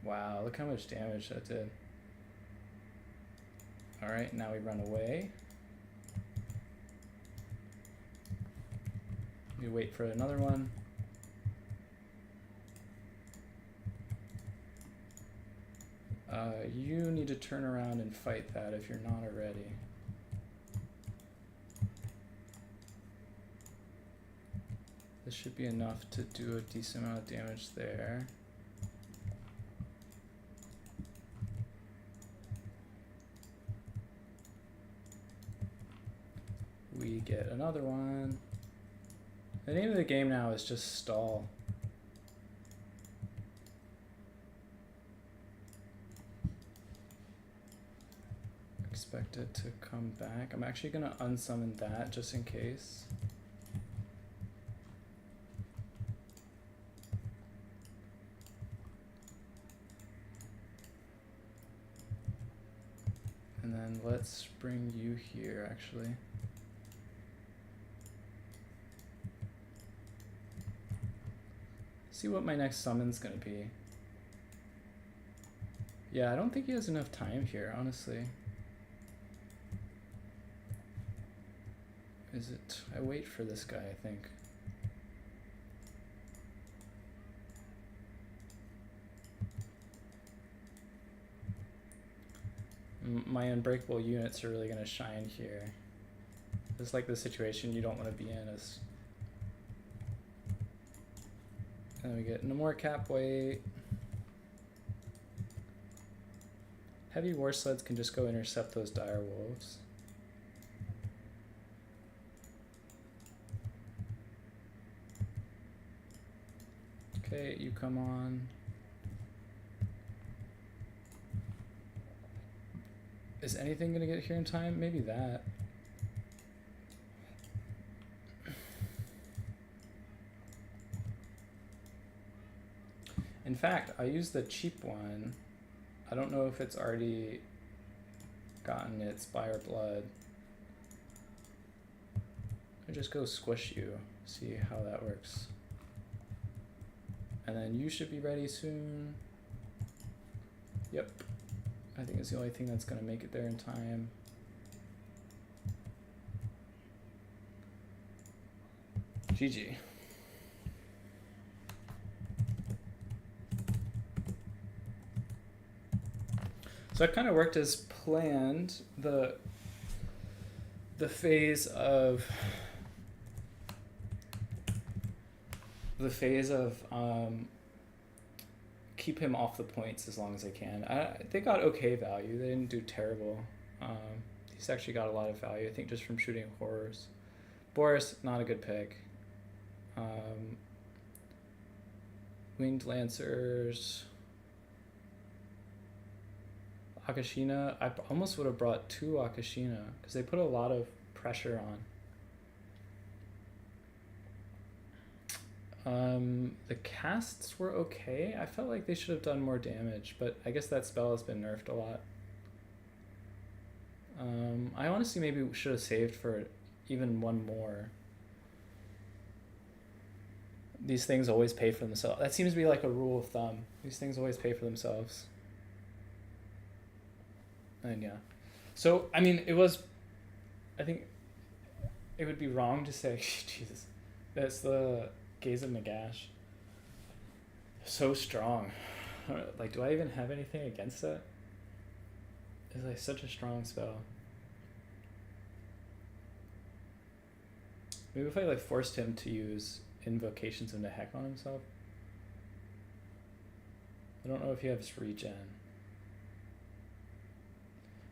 Wow, look how much damage that did. Alright, now we run away. We wait for another one. You need to turn around and fight that if you're not already. This should be enough to do a decent amount of damage there. we get another one. The name of the game now is just stall. Expect it to come back. I'm actually gonna unsummon that just in case. And then let's bring you here actually. See what my next summon's gonna be. Yeah, I don't think he has enough time here, honestly. Is it? I wait for this guy, I think. My unbreakable units are really going to shine here. It's like the situation you don't want to be in. And then we get no more cap weight. Heavy war sleds can just go intercept those dire wolves. Okay, you come on. Is anything gonna get here in time? Maybe that. In fact, I used the cheap one. I don't know if it's already gotten its Spire Blood. I just go squish you, see how that works. And then you should be ready soon. Yep. I think it's the only thing that's going to make it there in time. GG. So it kind of worked as planned. The phase of keep him off the points as long as I can. They got okay value. They didn't do terrible. He's actually got a lot of value, I think, just from shooting horrors. Boris, not a good pick. Winged Lancers. Akashina. I almost would have brought 2 Akashina because they put a lot of pressure on. The casts were okay. I felt like they should have done more damage, but I guess that spell has been nerfed a lot. I honestly maybe should have saved for even one more. These things always pay for themselves. That seems to be like a rule of thumb. These things always pay for themselves. And yeah. So, I mean, I think it would be wrong to say, Jesus, that's the Gaze of Nagash. So strong. Like, do I even have anything against that? It's like such a strong spell. Maybe if I like forced him to use Invocations into heck on himself. I don't know if he has regen.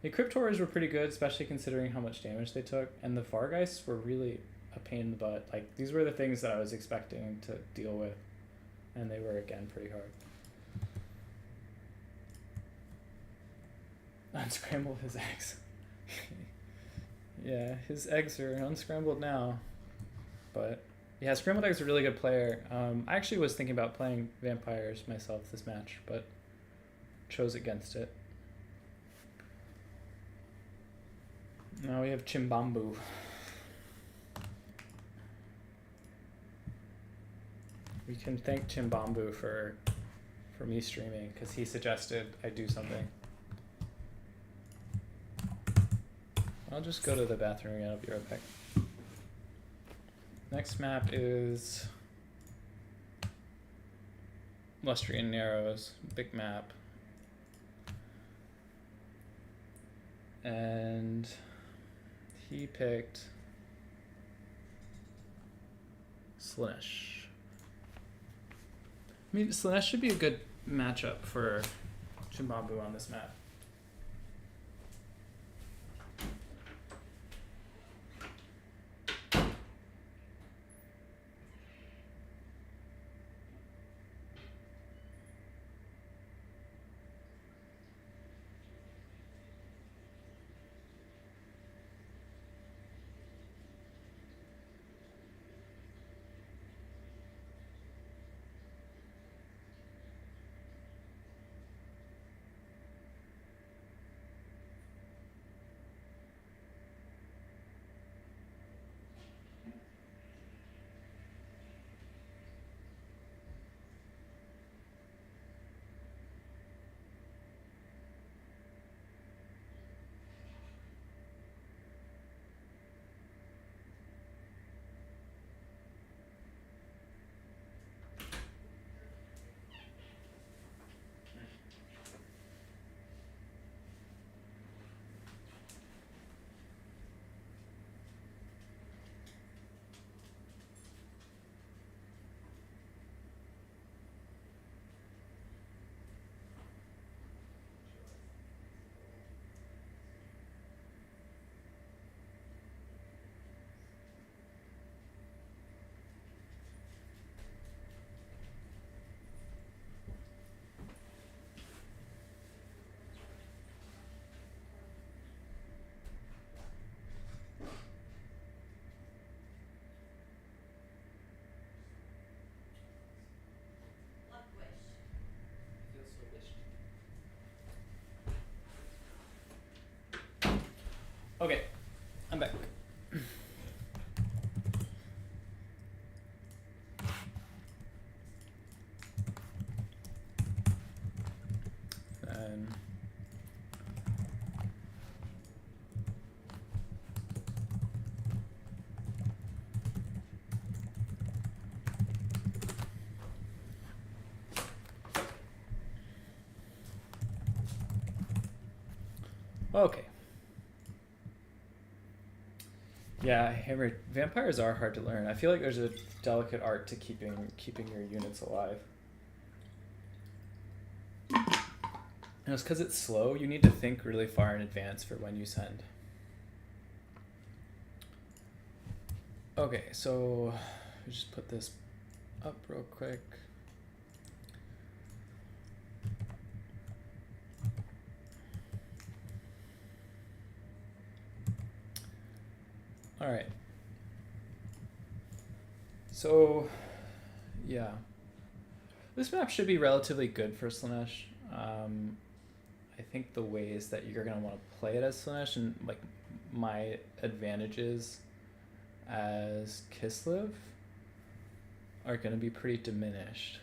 The Cryptors were pretty good, especially considering how much damage they took, and the Vargeists were really a pain in the butt. Like, these were the things that I was expecting to deal with, and they were, again, pretty hard. Unscramble his eggs. Yeah, his eggs are unscrambled now, but yeah, scrambled eggs are a really good player. I actually was thinking about playing vampires myself this match, but chose against it. Now we have Chimbambu. We can thank Chimbambu for me streaming, because he suggested I do something. I'll just go to the bathroom again. I'll be right back. Next map is Lustrian Narrows, big map. And he picked Slaanesh. I mean, Slaanesh should be a good matchup for Chimbambu on this map. Okay, I'm back. And okay. Yeah, hammer vampires are hard to learn. I feel like there's a delicate art to keeping your units alive. And it's because it's slow. You need to think really far in advance for when you send. Okay, so just put this up real quick. All right. So, yeah. This map should be relatively good for Slanesh. I think the ways that you're going to want to play it as Slanesh and like my advantages as Kislev are going to be pretty diminished.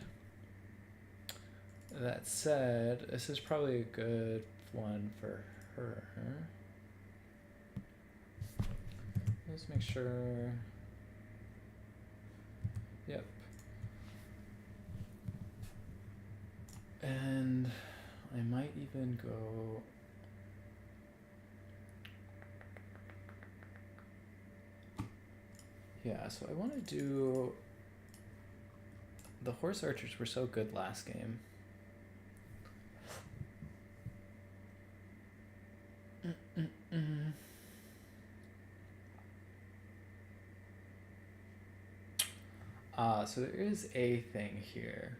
That said, this is probably a good one for her. Let's make sure. Yep. And I might even go. Yeah, so I want to do. The horse archers were so good last game. So there is a thing here.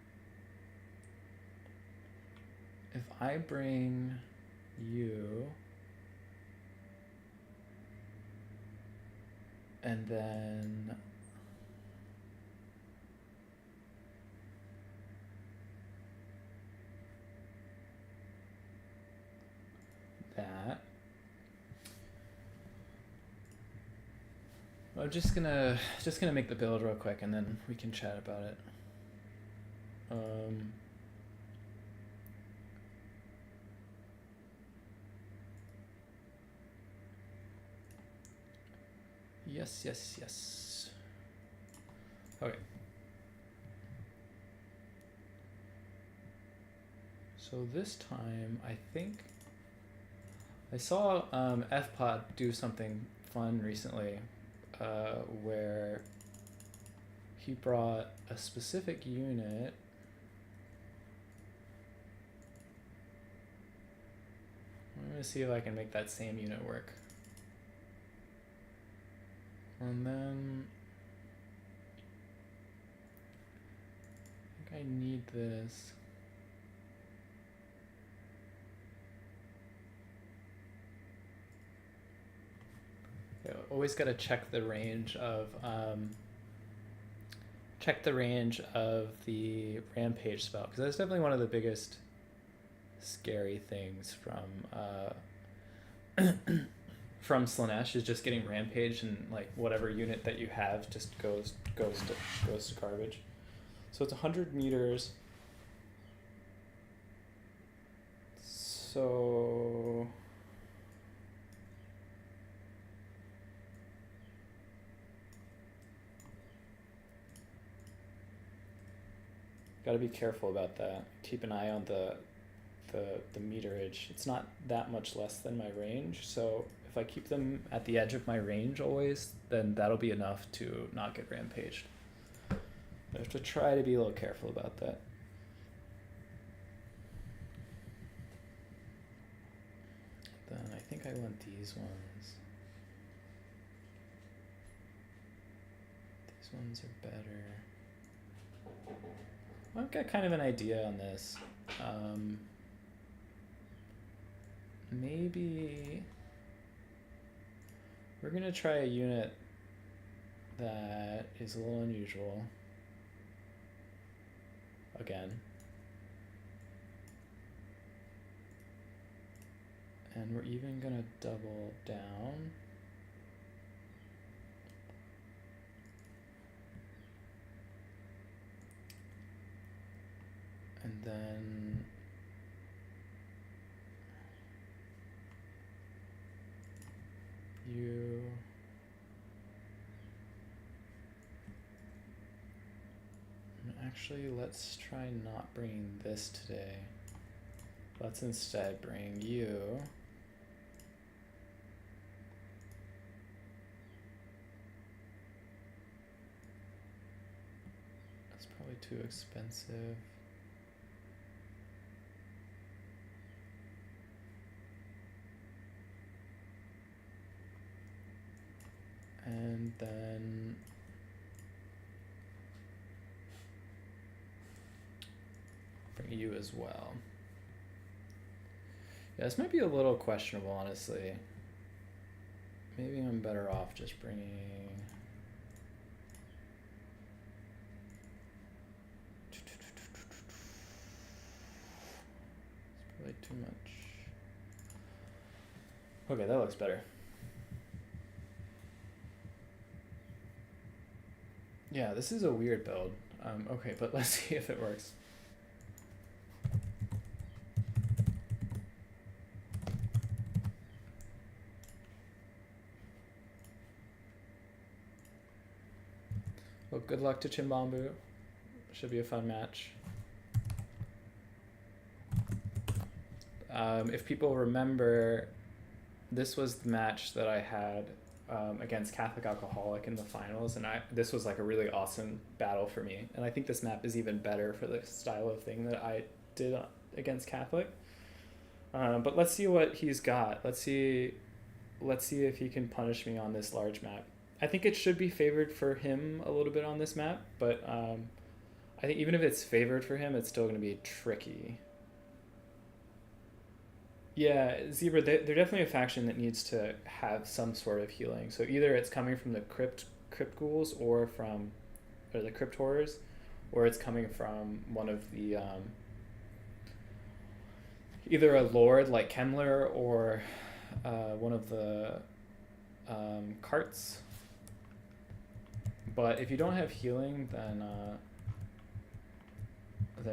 If I bring you and then that, I'm just gonna make the build real quick and then we can chat about it. Yes. Okay. So this time, I think I saw FPod do something fun recently, where he brought a specific unit. I'm gonna see if I can make that same unit work. And then I think I need this. Yeah, always got to check the range of the rampage spell, because that's definitely one of the biggest scary things from Slanesh is just getting rampage, and like whatever unit that you have just goes to garbage. So it's 100 meters. So got to be careful about that. Keep an eye on the meterage. It's not that much less than my range, so if I keep them at the edge of my range always, then that'll be enough to not get rampaged. I have to try to be a little careful about that. Then I think I want these ones. These ones are better. I've got kind of an idea on this. Maybe we're gonna try a unit that is a little unusual. Again. And we're even gonna double down. And then you. Actually, let's try not bringing this today. Let's instead bring you. That's probably too expensive. And then bring you as well. Yeah, this might be a little questionable, honestly. Maybe I'm better off just bringing... It's probably too much. Okay, that looks better. Yeah, this is a weird build. Okay, but let's see if it works. Well, good luck to Chimbambu. Should be a fun match. If people remember, this was the match that I had against Catholic Alcoholic in the finals, and this was like a really awesome battle for me. And I think this map is even better for the style of thing that I did against Catholic. But let's see what he's got. Let's see if he can punish me on this large map. I think it should be favored for him a little bit on this map, but I think even if it's favored for him, it's still going to be tricky. Yeah, Zebra, they're definitely a faction that needs to have some sort of healing. So either it's coming from the crypt ghouls or the crypt horrors, or it's coming from one of the either a lord like Kemmler or one of the carts. But if you don't have healing, then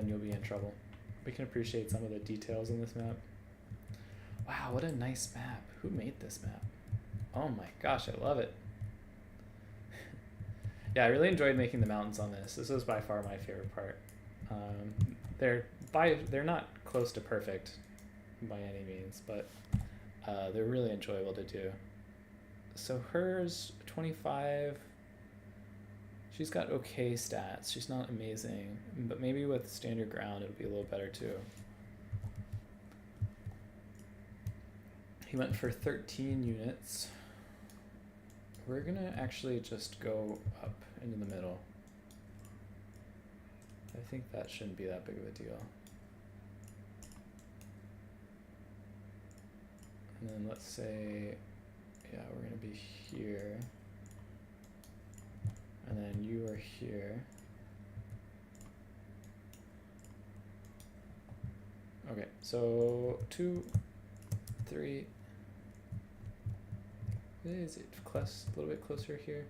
you'll be in trouble. We can appreciate some of the details in this map. Wow, what a nice map. Who made this map? Oh my gosh, I love it. Yeah, I really enjoyed making the mountains on this. This was by far my favorite part. They're not close to perfect by any means, but they're really enjoyable to do. So hers, 25. She's got okay stats. She's not amazing, but maybe with standard ground it'll be a little better too. He went for 13 units. We're gonna actually just go up into the middle. I think that shouldn't be that big of a deal. And then let's say, yeah, we're gonna be here. And then you are here. Okay, so 2, 3. Is it a little bit closer here?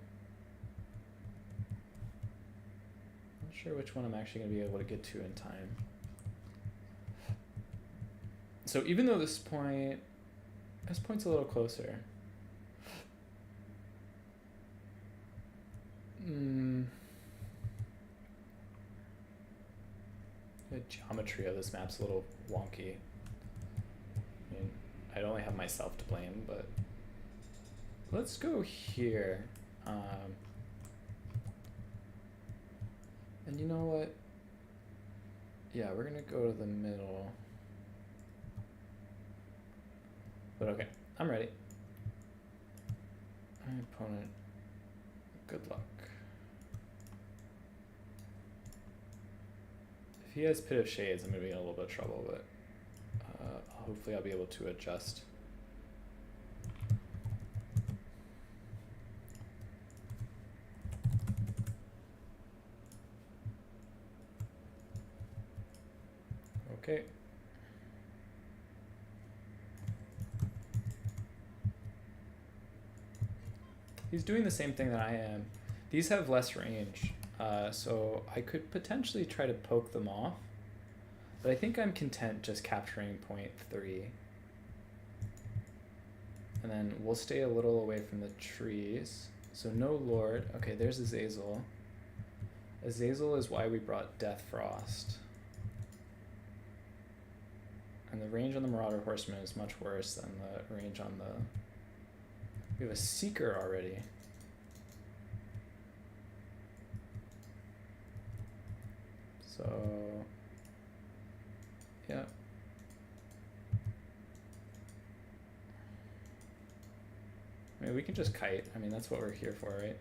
Not sure which one I'm actually going to be able to get to in time. So even though this point's a little closer. The geometry of this map's a little wonky. I mean, I'd only have myself to blame, but let's go here. And you know what? Yeah, we're gonna go to the middle. But okay, I'm ready. My opponent, good luck. If he has Pit of Shades, I'm gonna be in a little bit of trouble, but hopefully I'll be able to adjust. Okay. He's doing the same thing that I am. These have less range, so I could potentially try to poke them off. But I think I'm content just capturing point 3. And then we'll stay a little away from the trees. So no Lord. Okay, there's Azazel. Azazel is why we brought Death Frost. And the range on the Marauder Horseman is much worse than the range on the... We have a Seeker already. So... yeah. I mean, we can just kite. I mean, that's what we're here for, right?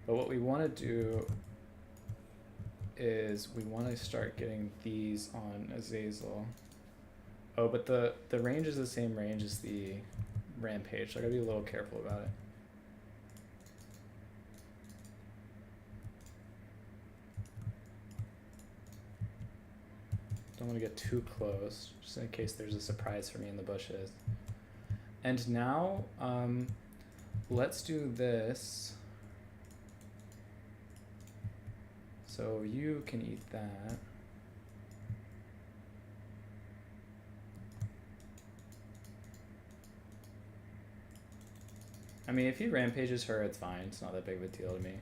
But what we want to do is we want to start getting these on Azazel. Oh, but the range is the same range as the Rampage, so I gotta be a little careful about it. Don't want to get too close, just in case there's a surprise for me in the bushes. And now, let's do this. So you can eat that. I mean, if he rampages her, it's fine. It's not that big of a deal to me.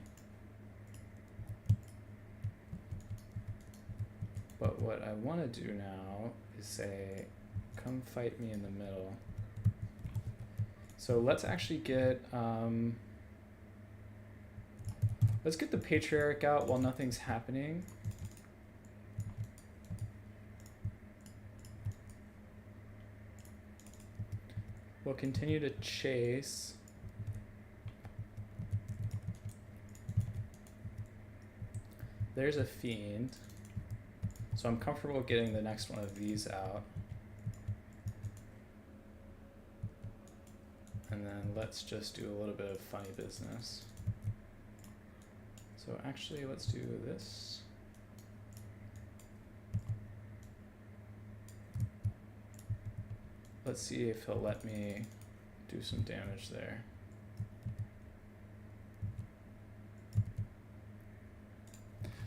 But what I want to do now is say, come fight me in the middle. So let's actually get, let's get the Patriarch out while nothing's happening. We'll continue to chase. There's a Fiend. So I'm comfortable getting the next one of these out. And then let's just do a little bit of funny business. So actually, let's do this. Let's see if he'll let me do some damage there.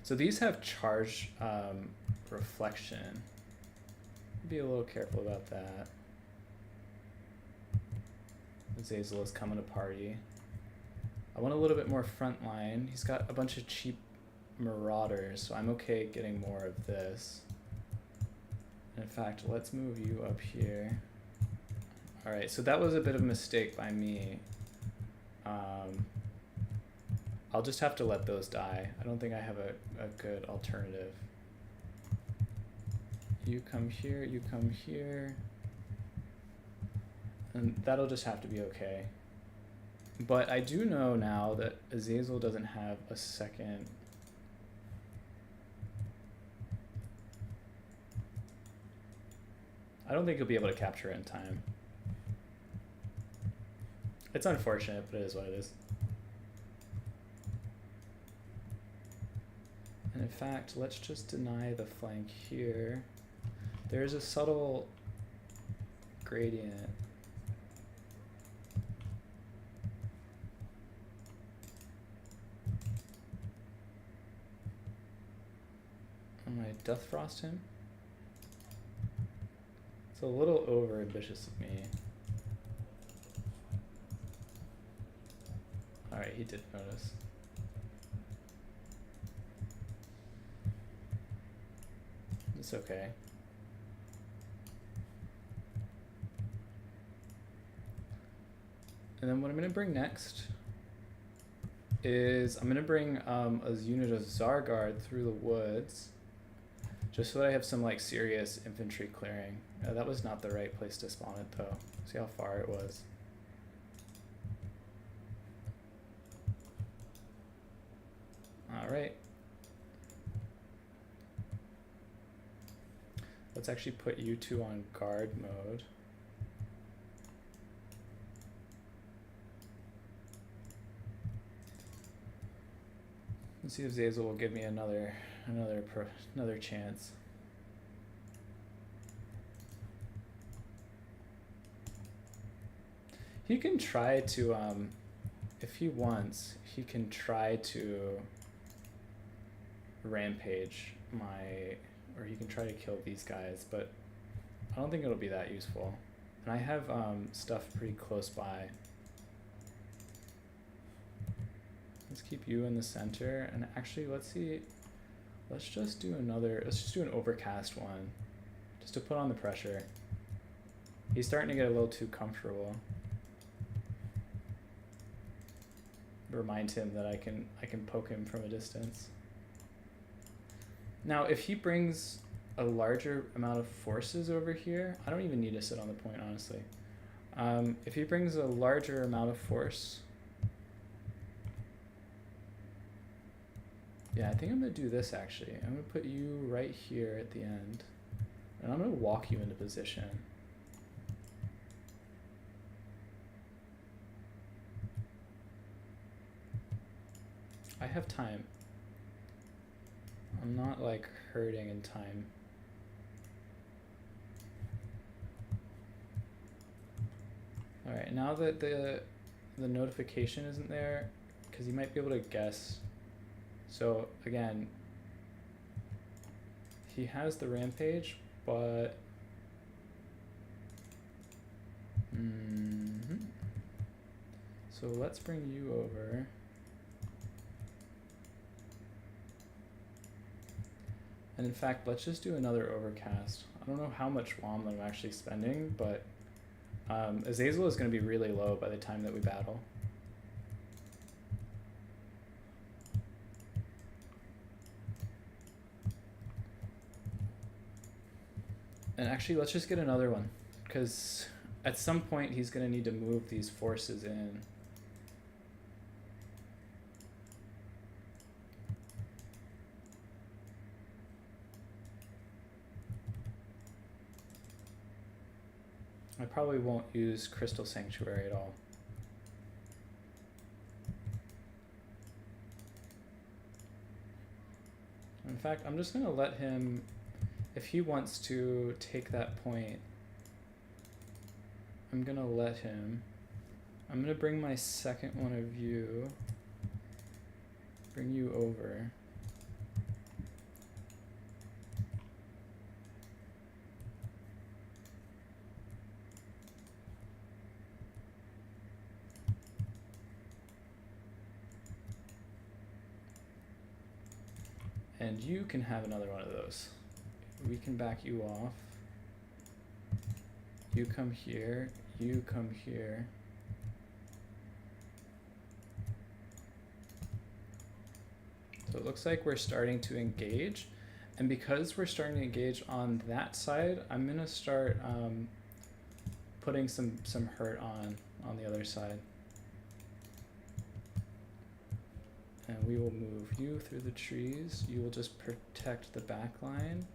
So these have charge reflection. Be a little careful about that. Azazel is coming to party. I want a little bit more front line. He's got a bunch of cheap Marauders, so I'm okay getting more of this. And in fact, let's move you up here. Alright, so that was a bit of a mistake by me. I'll just have to let those die. I don't think I have a good alternative. You come here, you come here. And that'll just have to be okay. But I do know now that Azazel doesn't have a second. I don't think he'll be able to capture it in time. It's unfortunate, but it is what it is. And in fact, let's just deny the flank here. There's a subtle gradient. Am I Death Frost him? It's a little over ambitious of me. Alright, he did notice. It's okay. And then what I'm going to bring next is I'm going to bring a unit of Zargard through the woods, just so that I have some like serious infantry clearing. That was not the right place to spawn it though. See how far it was. Alright. Let's actually put you two on guard mode. Let's see if Zazel will give me another chance. He can try to, if he wants, he can try to rampage my or he can try to kill these guys, but I don't think it'll be that useful. And I have stuff pretty close by. Let's keep you in the center, and actually let's just do an overcast one, just to put on the pressure. He's starting to get a little too comfortable. Remind him that I can poke him from a distance. Now, if he brings a larger amount of forces over here, I don't even need to sit on the point, honestly. If he brings a larger amount of force, yeah, I think I'm gonna do this actually. I'm gonna put you right here at the end, and I'm gonna walk you into position. I have time. I'm not like hurting in time. All right, now that the notification isn't there, because you might be able to guess. So again, he has the rampage, but so let's bring you over. And in fact, let's just do another overcast. I don't know how much WOM I'm actually spending, but Azazel is going to be really low by the time that we battle. And actually, let's just get another one, because at some point he's going to need to move these forces in. I probably won't use Crystal Sanctuary at all. In fact, I'm just going to let him, if he wants to take that point, I'm going to let him. I'm going to bring my second one of you, bring you over. And you can have another one of those. We can back you off. You come here, you come here. So it looks like we're starting to engage. And because we're starting to engage on that side, I'm gonna start putting some hurt on the other side. And we will move you through the trees. You will just protect the back line.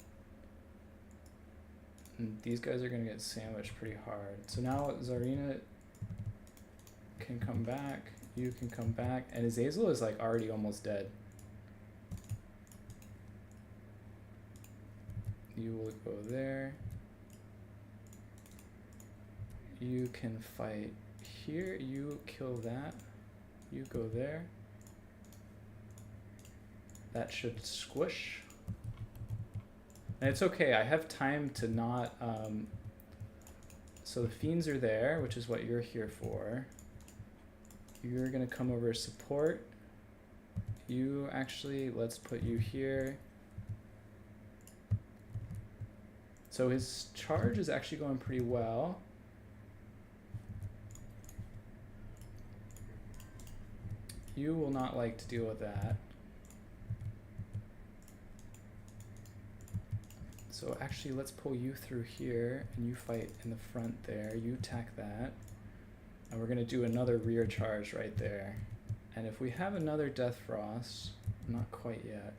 And these guys are going to get sandwiched pretty hard. So now Zarina can come back. You can come back. And Azazel is like already almost dead. You will go there. You can fight here. You kill that. You go there. That should squish. And it's okay, I have time to not, so the fiends are there, which is what you're here for. You're gonna come over support. You actually, let's put you here. So his charge is actually going pretty well. You will not like to deal with that. So actually, let's pull you through here, and you fight in the front there. You attack that. And we're going to do another rear charge right there. And if we have another Death Frost, not quite yet.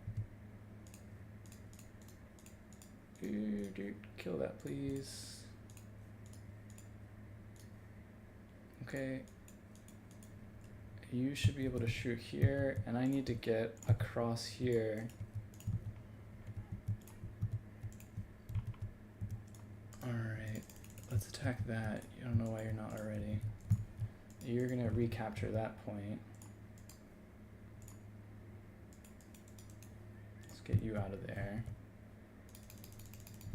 Kill that, please. Okay. You should be able to shoot here, and I need to get across here. Alright, let's attack that. You don't know why you're not already. You're gonna recapture that point. Let's get you out of there.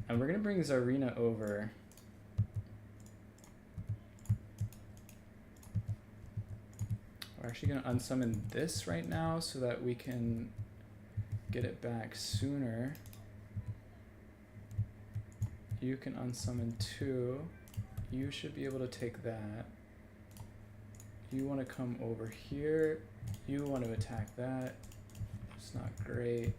And we're going to bring Zarina over. We're actually going to unsummon this right now so that we can get it back sooner. You can unsummon 2. You should be able to take that. You want to come over here. You want to attack that. It's not great.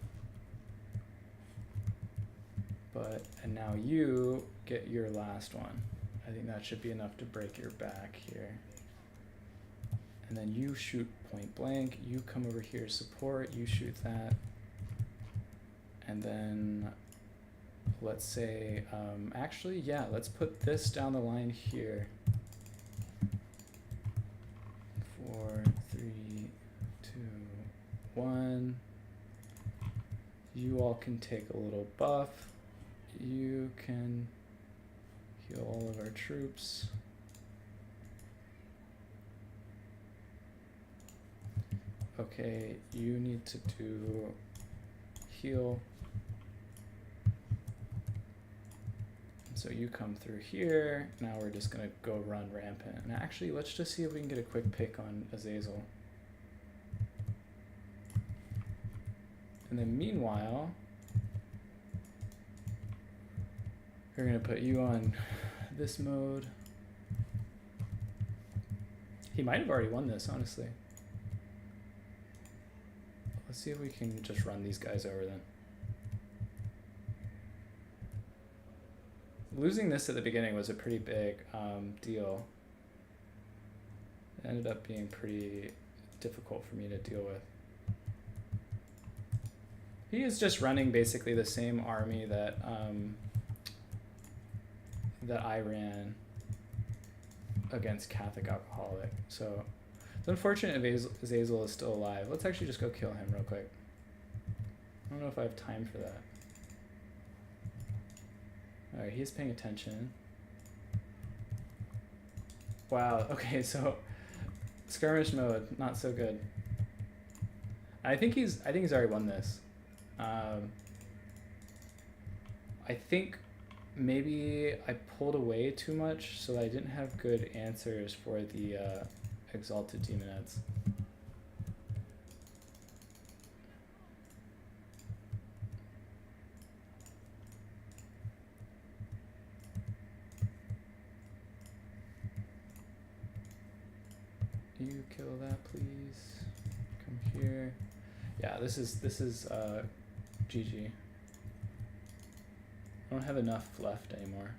But, and now you get your last one. I think that should be enough to break your back here. And then you shoot point blank. You come over here, support. You shoot that. And then let's say, actually, yeah, let's put this down the line here. 4, 3, 2, 1. You all can take a little buff. You can heal all of our troops. Okay, you need to do heal. So you come through here. Now we're just gonna go run rampant. And actually, let's just see if we can get a quick pick on Azazel. And then meanwhile, we're gonna put you on this mode. He might have already won this, honestly. Let's see if we can just run these guys over then. Losing this at the beginning was a pretty big deal. It ended up being pretty difficult for me to deal with. He is just running basically the same army that that I ran against Catholic Alcoholic. So it's unfortunate Azazel is still alive. Let's actually just go kill him real quick. I don't know if I have time for that. Alright, he's paying attention. Wow, okay, so skirmish mode, not so good. I think he's already won this. I think maybe I pulled away too much, so I didn't have good answers for the Exalted Demonettes. You kill that, please. Come here. Yeah, this is GG. I don't have enough left anymore.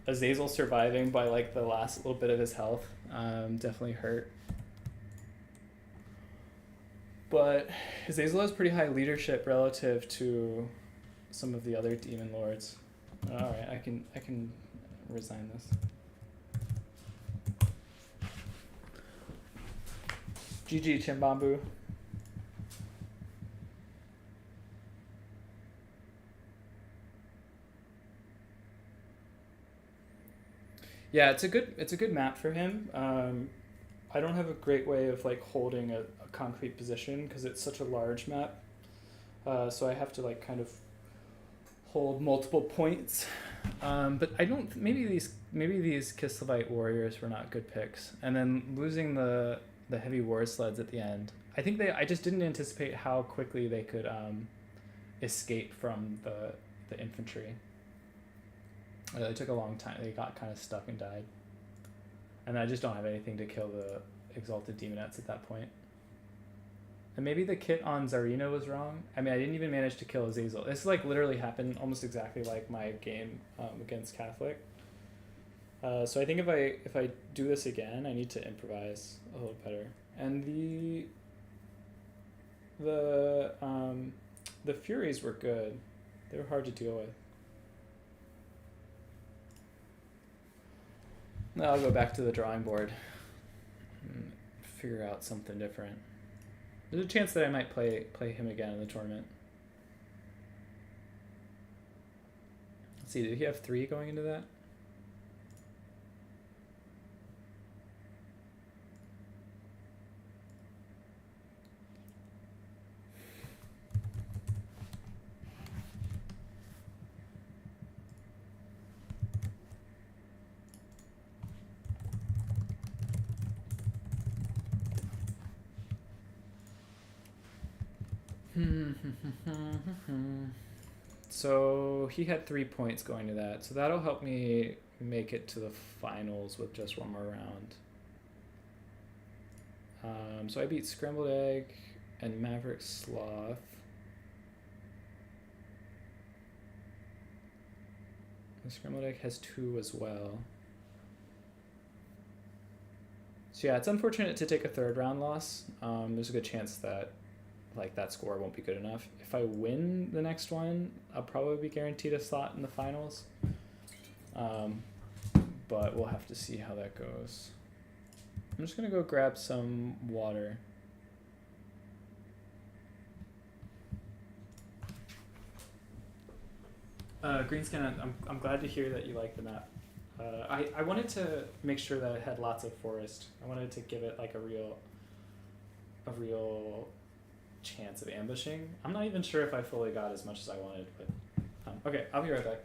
Azazel surviving by like the last little bit of his health definitely hurt. But Azazel has pretty high leadership relative to some of the other demon lords. All right, I can resign this. GG Chimbambu. Yeah, it's a good map for him. I don't have a great way of like holding a concrete position because it's such a large map. So I have to like kind of hold multiple points. But I don't. Maybe these Kislevites warriors were not good picks. And then losing the heavy war sleds at the end. I think I just didn't anticipate how quickly they could escape from the infantry. It took a long time. They got kind of stuck and died. And I just don't have anything to kill the Exalted Demonettes at that point. And maybe the kit on Zarina was wrong. I mean, I didn't even manage to kill Azazel. This like literally happened almost exactly like my game against Catholic. So I think if I do this again, I need to improvise a little better. And the Furies were good. They were hard to deal with. Now I'll go back to the drawing board and figure out something different. There's a chance that I might play him again in the tournament. Let's see, did he have 3 going into that? So he had 3 points going to that. So that'll help me make it to the finals with just one more round. So I beat Scrambled Egg and Maverick Sloth. The Scrambled Egg has 2 as well. So yeah, it's unfortunate to take a third round loss. There's a good chance that like that score won't be good enough. If I win the next one, I'll probably be guaranteed a slot in the finals. But we'll have to see how that goes. I'm just gonna go grab some water. Greenskin, I'm glad to hear that you like the map. I wanted to make sure that it had lots of forest. I wanted to give it like a real chance of ambushing. I'm not even sure if I fully got as much as I wanted, but okay, I'll be right back.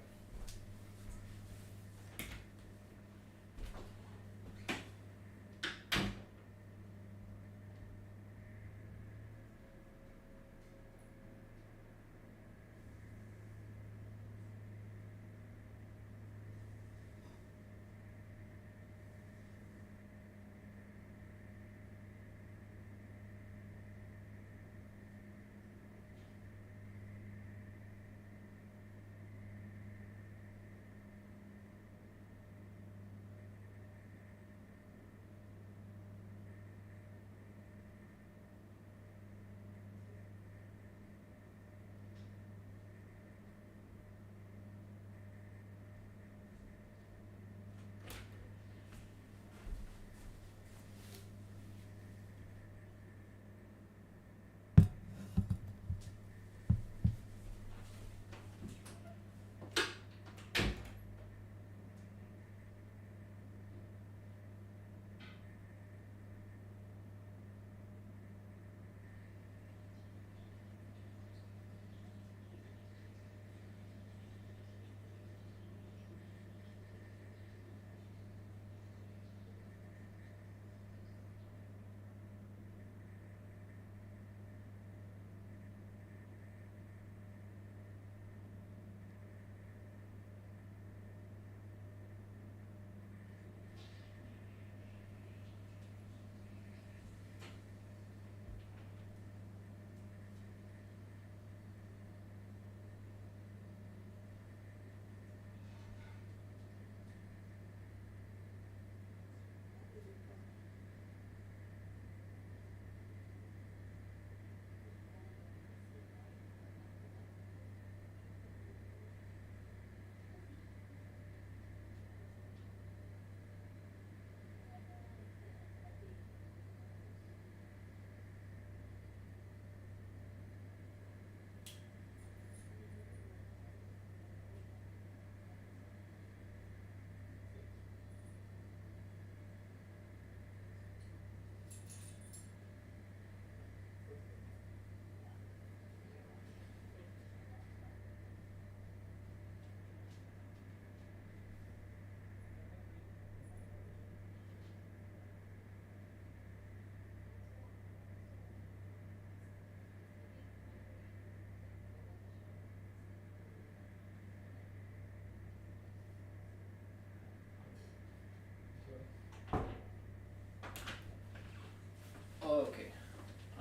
Okay,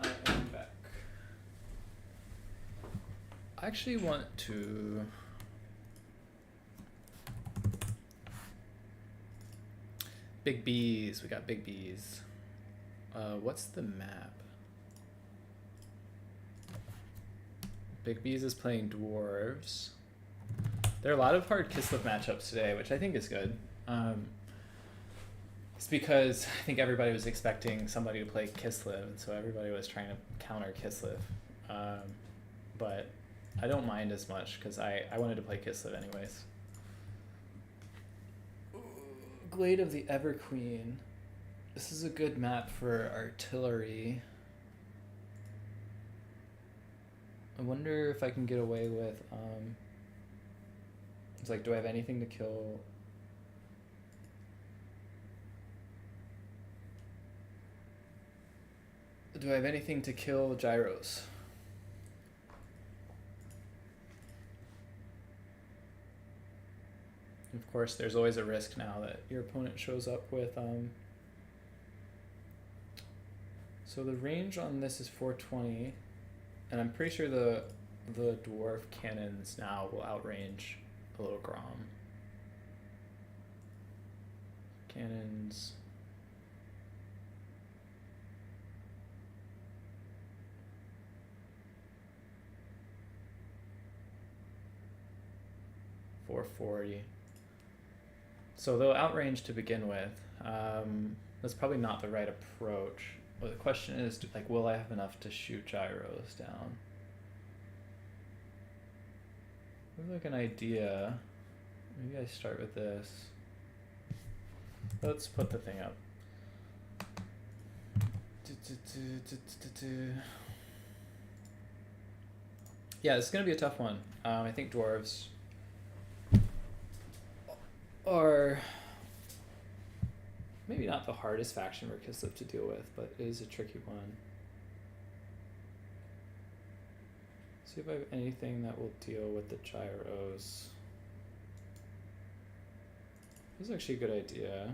I am back. I actually want to big bees. We got big bees. What's the map? Big bees is playing dwarves. There are a lot of hard Kislev matchups today, which I think is good. It's because I think everybody was expecting somebody to play Kislev, and so everybody was trying to counter Kislev. But I don't mind as much because I wanted to play Kislev anyways. Glade of the Everqueen. This is a good map for artillery. I wonder if I can get away with it's like, do I have anything to kill? Do I have anything to kill gyros? Of course, there's always a risk now that your opponent shows up with so the range on this is 420, and I'm pretty sure the dwarf cannons now will outrange a little Grom. Cannons. .440. So they'll outrange to begin with. That's probably not the right approach. Well, the question is, like, will I have enough to shoot gyros down? I have like an idea. Maybe I start with this. Let's put the thing up. Yeah, it's gonna be a tough one. I think dwarves are maybe not the hardest faction for Kislev to deal with, but it is a tricky one. See if I have anything that will deal with the gyros. This is actually a good idea.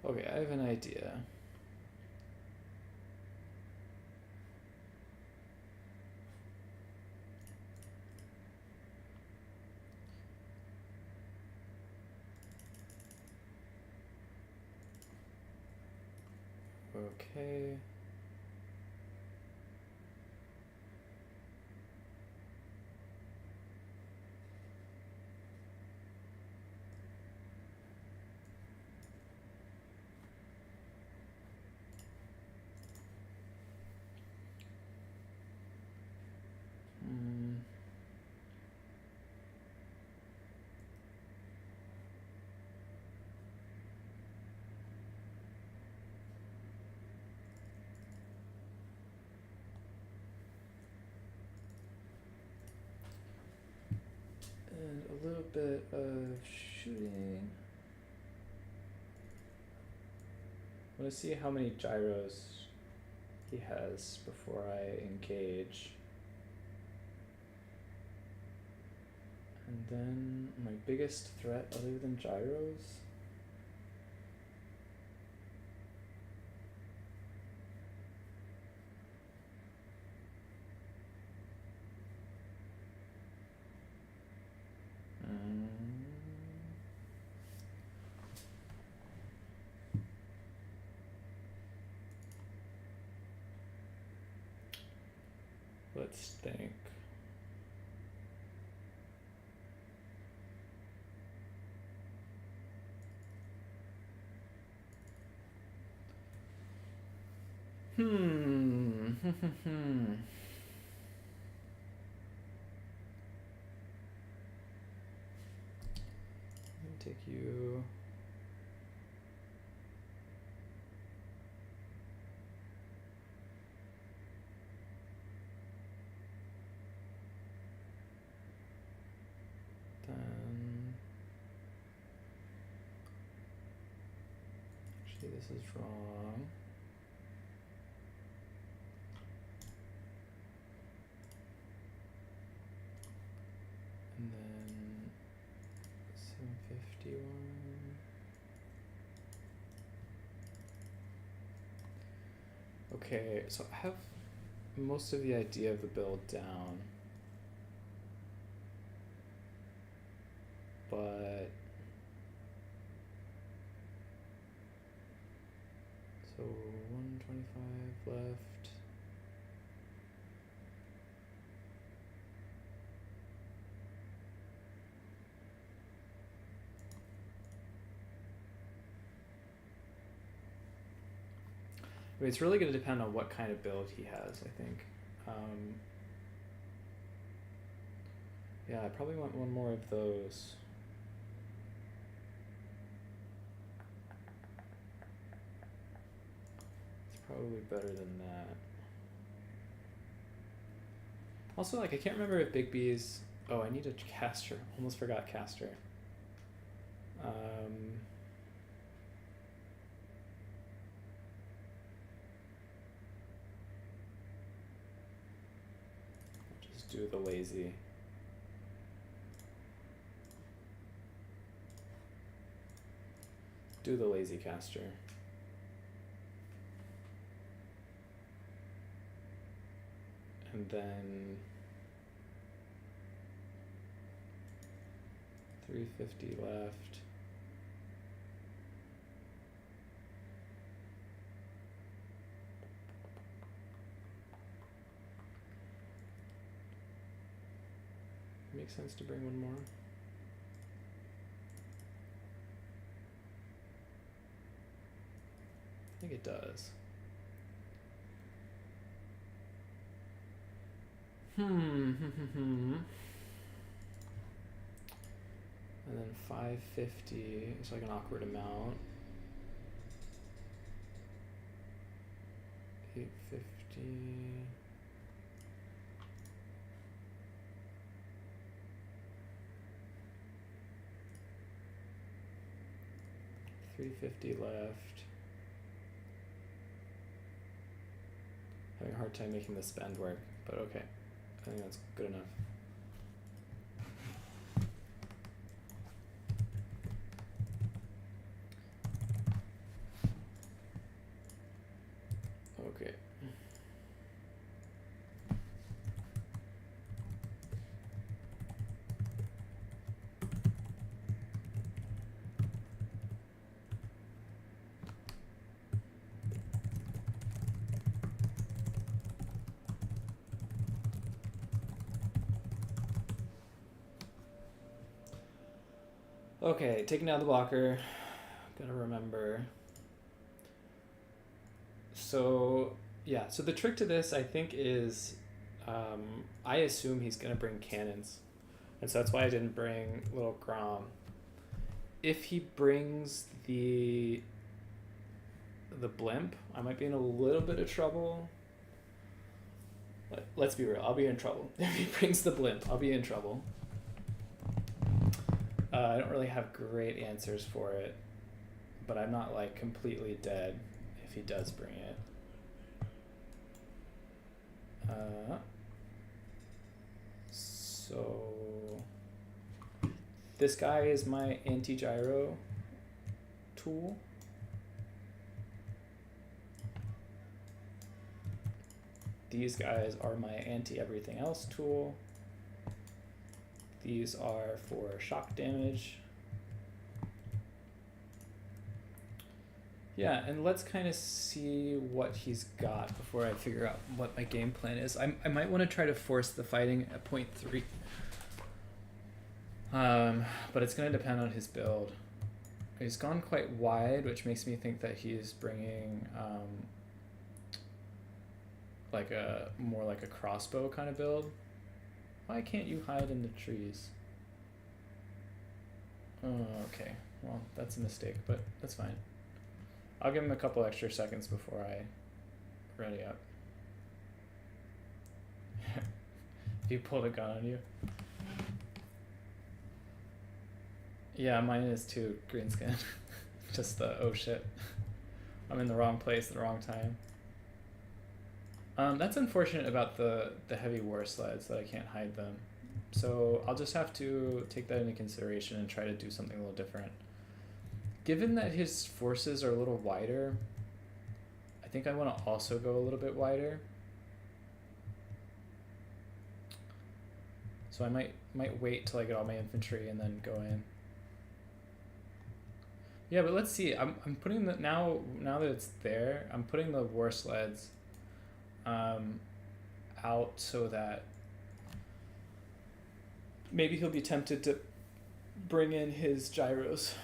Okay, I have an idea. Okay. And a little bit of shooting. I want to see how many gyros he has before I engage. And then my biggest threat other than gyros? Let's think. Take you. Then actually this is wrong. And then 751. Okay, so I have most of the idea of the build down, but so 125 left. I mean, it's really going to depend on what kind of build he has, I think. Yeah, I probably want one more of those. It's probably better than that. Also, like, I can't remember if Big B's Oh, I need a caster. Almost forgot caster. Just do the lazy. Do the lazy caster. And then 350 left. Makes sense to bring one more. I think it does. And then 550 is like an awkward amount. 850. $350 left. Having a hard time making the spend work, but okay. I think that's good enough. Okay. Okay, taking down the blocker. Gotta remember. So, yeah, so the trick to this, I think, is I assume he's gonna bring cannons. And so that's why I didn't bring little Grom. If he brings the blimp, I might be in a little bit of trouble. Let's be real, I'll be in trouble. If he brings the blimp, I'll be in trouble. I don't really have great answers for it, but I'm not like completely dead if he does bring it. So this guy is my anti-gyro tool. These guys are my anti-everything else tool. These are for shock damage. Yeah, and let's kind of see what he's got before I figure out what my game plan is. I might want to try to force the fighting at 0.3. But it's going to depend on his build. He's gone quite wide, which makes me think that he's bringing like a more like a crossbow kind of build. Why can't you hide in the trees? Oh, okay. Well, that's a mistake, but that's fine. I'll give him a couple extra seconds before I ready up. He pulled a gun on you. Yeah, mine is too, green skin. Just the, oh shit. I'm in the wrong place at the wrong time. That's unfortunate about the heavy war sleds, that I can't hide them. So I'll just have to take that into consideration and try to do something a little different. Given that his forces are a little wider, I think I want to also go a little bit wider. So I might wait till I get all my infantry and then go in. Yeah, but let's see. I'm putting the now that it's there, I'm putting the war sleds out so that maybe he'll be tempted to bring in his gyros.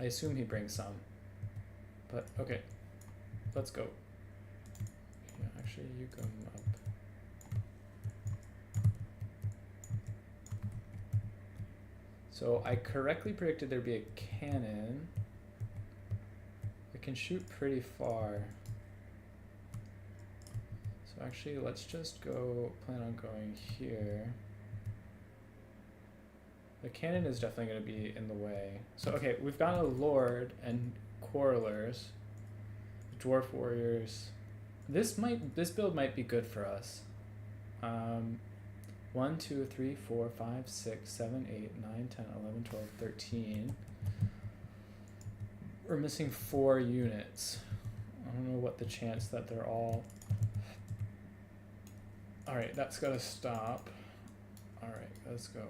I assume he brings some, but okay, let's go. Yeah, actually, you come up. So I correctly predicted there'd be a cannon. It can shoot pretty far. So actually, let's just go plan on going here. The cannon is definitely going to be in the way. So okay, we've got a lord and quarrelers, dwarf warriors. This build might be good for us. 1, 2, 3, 4, 5, 6, 7, 8, 9, 10, 11, 12, 13. We're missing 4 units. I don't know what the chance that they're all... Alright, that's gotta stop. Alright, let's go.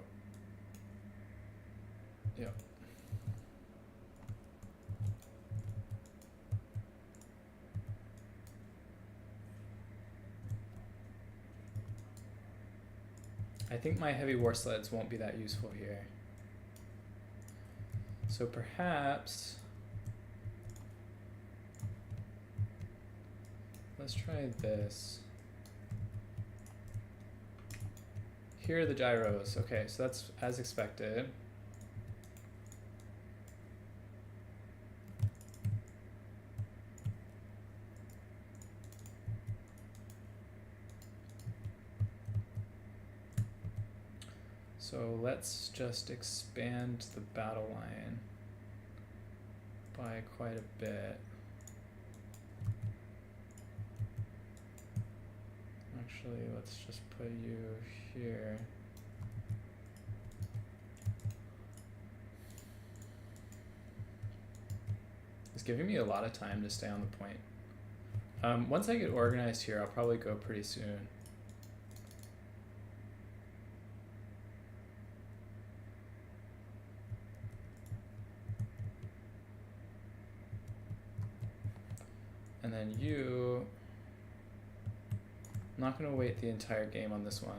Yep. I think my heavy war sleds won't be that useful here. So perhaps... Let's try this. Here are the gyros. Okay, so that's as expected. So let's just expand the battle line by quite a bit. Actually, let's just put you here. It's giving me a lot of time to stay on the point. Once I get organized here, I'll probably go pretty soon. And then you... I'm not going to wait the entire game on this one.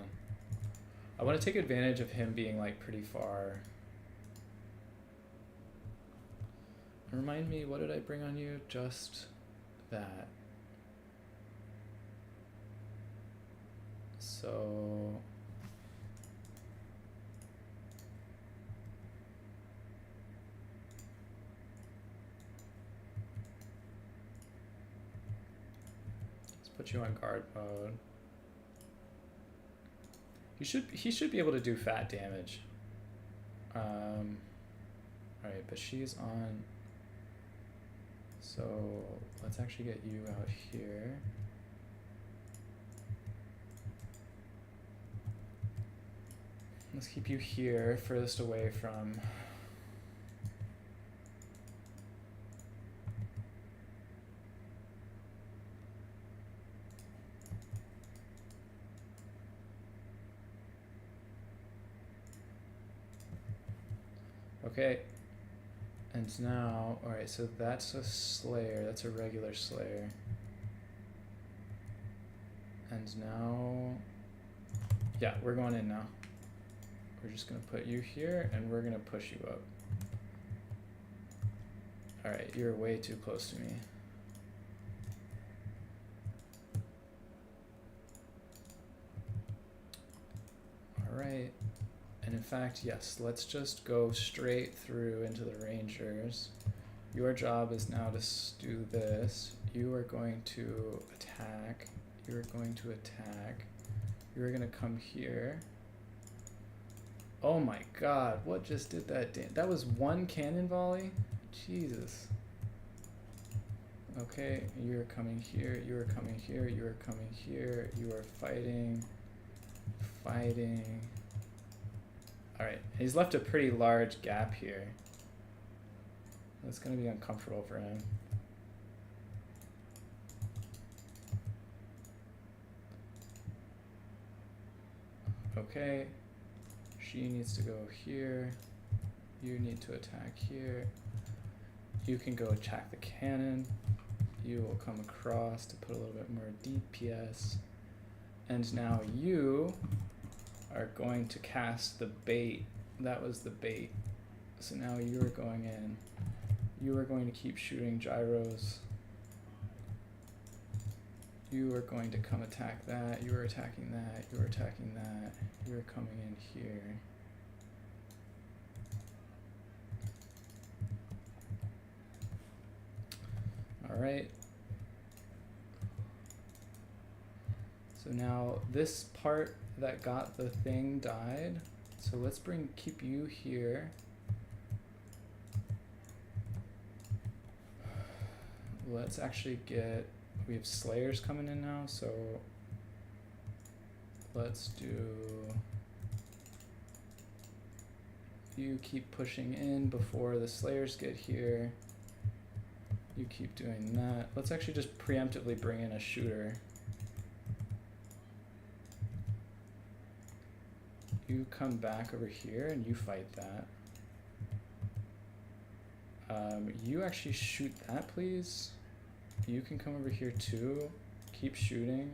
I want to take advantage of him being like pretty far. Remind me, what did I bring on you? Just that. So... let's put you on guard mode. He should be able to do fat damage. Alright, but she's on... So let's actually get you out here. Let's keep you here, furthest away from... Okay, and now, alright, so that's a Slayer, that's a regular Slayer. And now, yeah, we're going in now. We're just gonna put you here, and we're gonna push you up. Alright, you're way too close to me. Alright. And in fact, yes, let's just go straight through into the Rangers. Your job is now to do this. You are going to attack. You're going to attack. You're going to come here. Oh my god, what just did that? That was one cannon volley? Jesus. Okay, you're coming here. You are coming here. You are coming here. You are fighting. Fighting. Alright, he's left a pretty large gap here. That's going to be uncomfortable for him. Okay, she needs to go here. You need to attack here. You can go attack the cannon. You will come across to put a little bit more DPS. And now you are going to cast the bait. That was the bait. So now you are going in. You are going to keep shooting gyros. You are going to come attack that. You are attacking that. You are attacking that. You are coming in here. All right. So now this part that got the thing died. So let's keep you here. Let's actually we have Slayers coming in now, so let's do, you keep pushing in before the Slayers get here. You keep doing that. Let's actually just preemptively bring in a shooter. You come back over here and you fight that. You actually shoot that, please. You can come over here too. Keep shooting.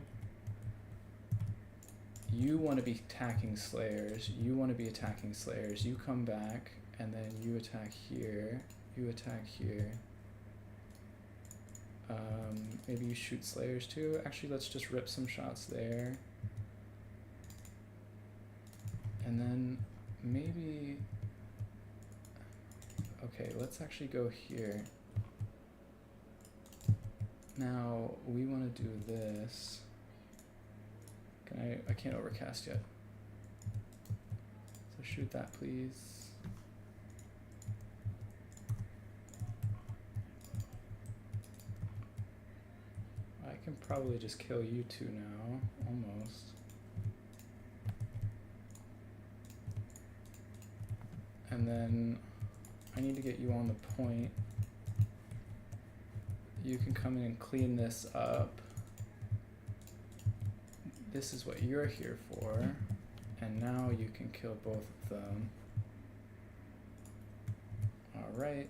You want to be attacking Slayers. You want to be attacking Slayers. You come back and then you attack here. You attack here. Maybe you shoot Slayers too. Actually, let's just rip some shots there. And then maybe, okay, let's actually go here. Now we want to do this. I can't overcast yet. So shoot that, please. I can probably just kill you two now, almost. And then I need to get you on the point. You can come in and clean this up. This is what you're here for. And now you can kill both of them. All right.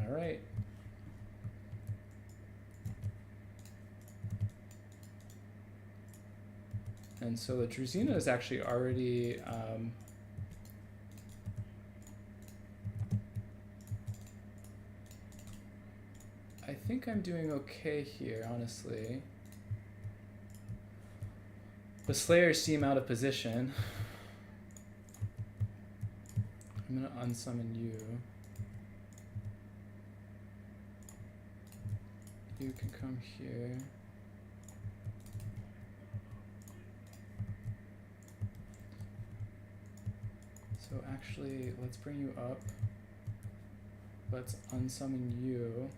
All right. And so the Druzina is actually already I think I'm doing okay here, honestly. The Slayers seem out of position. I'm gonna unsummon you. You can come here. So actually, let's bring you up. Let's unsummon you.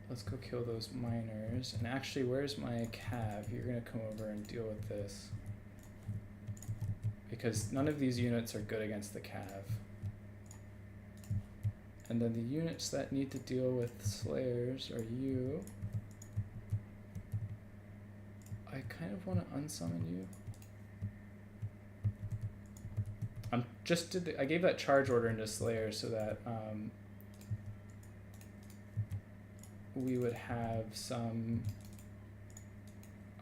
Let's go kill those miners. And actually, where's my cav? You're gonna come over and deal with this. Because none of these units are good against the cav. And then the units that need to deal with Slayers are you. I kind of want to unsummon you. I gave that charge order into Slayer so that we would have some.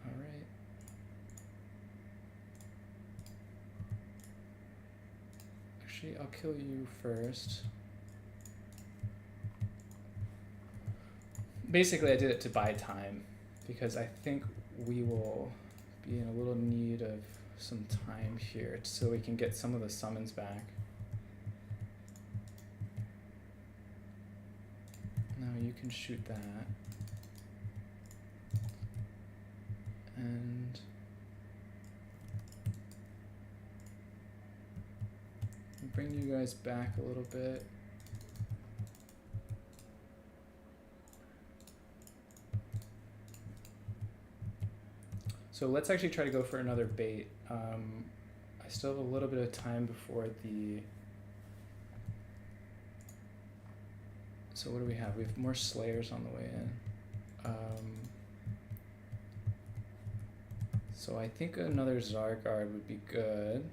All right. Actually, I'll kill you first. Basically, I did it to buy time because I think we will be in a little need of some time here so we can get some of the summons back. Now you can shoot that. And bring you guys back a little bit. So let's actually try to go for another bait. I still have a little bit of time before the... So what do we have? We have more Slayers on the way in. So I think another Zargard would be good.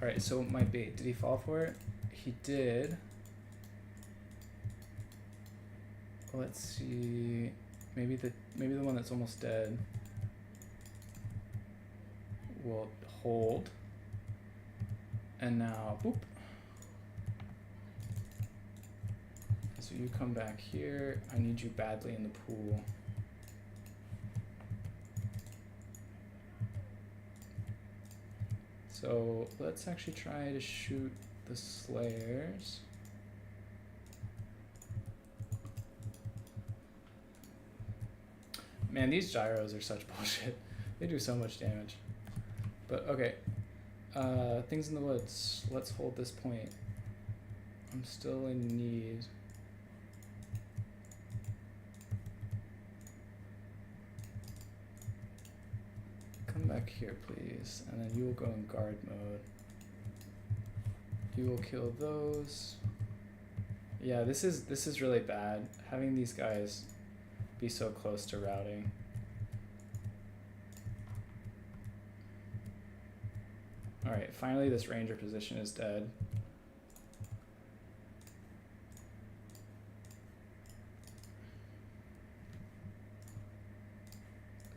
Alright, so my bait, did he fall for it? He did. Let's see... Maybe the one that's almost dead will hold. And now, boop. So you come back here. I need you badly in the pool. So So let's actually try to shoot the Slayers. Man, these gyros are such bullshit. They do so much damage. But okay. Things in the woods. Let's hold this point. I'm still in need. Come back here, please. And then you will go in guard mode. You will kill those. Yeah, this is really bad. Having these guys be so close to routing. Alright, finally this ranger position is dead.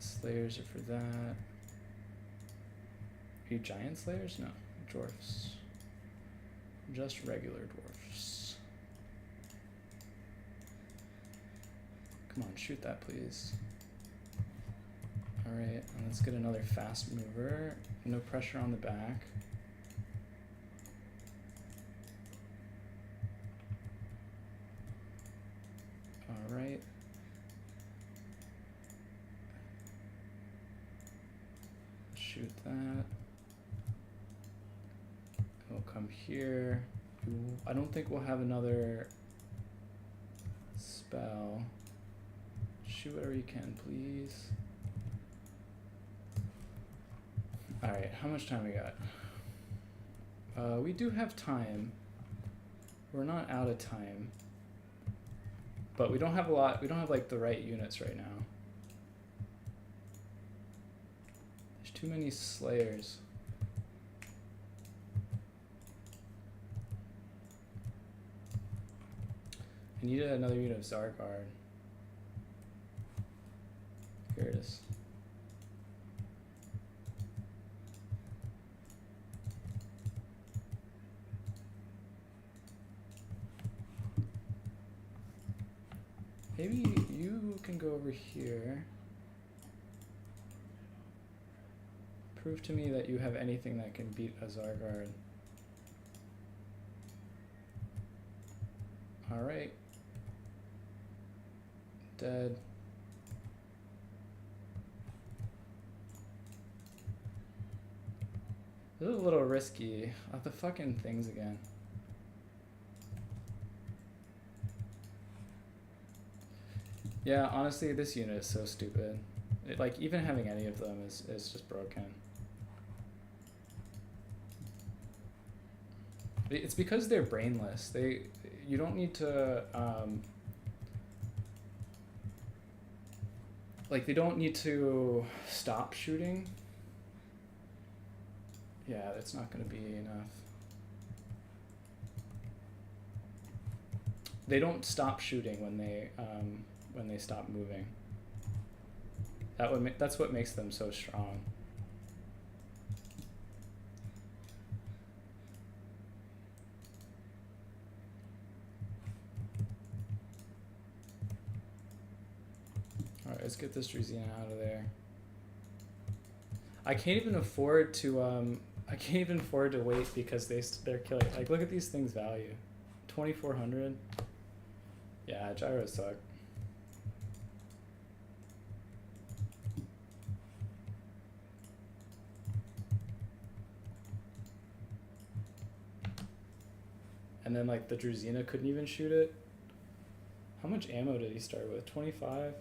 Slayers are for that. Are you giant slayers? No, dwarfs. Just regular dwarfs. Come on, shoot that, please. Alright, and let's get another fast mover. No pressure on the back. Alright. Shoot that. We'll come here. I don't think we'll have another spell. Shoot whatever you can, please. Alright, how much time we got? We do have time. We're not out of time. But we don't have a lot. We don't have like the right units right now. There's too many slayers. I need another unit of Zargard. Here it is. Maybe you can go over here. Prove to me that you have anything that can beat a Zargard. Alright. Dead. This is a little risky. The fucking things again. Yeah, honestly, this unit is so stupid. Like, even having any of them is just broken. It's because they're brainless. You don't need to, like, they don't need to stop shooting. Yeah, that's not going to be enough. They don't stop shooting when they stop moving. That's what makes them so strong. All right, let's get this Druzina out of there. I can't even afford to wait because they're killing. Like, look at these things' value, 2,400. Yeah, gyros suck. And then like the Druzina couldn't even shoot it. How much ammo did he start with? 25?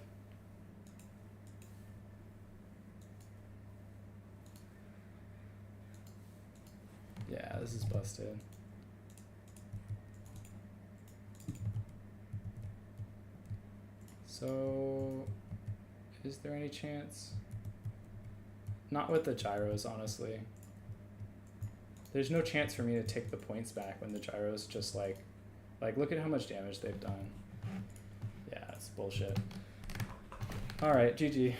Yeah, this is busted. So, is there any chance? Not with the gyros, honestly. There's no chance for me to take the points back when the gyros just like look at how much damage they've done. Yeah, it's bullshit. All right, GG.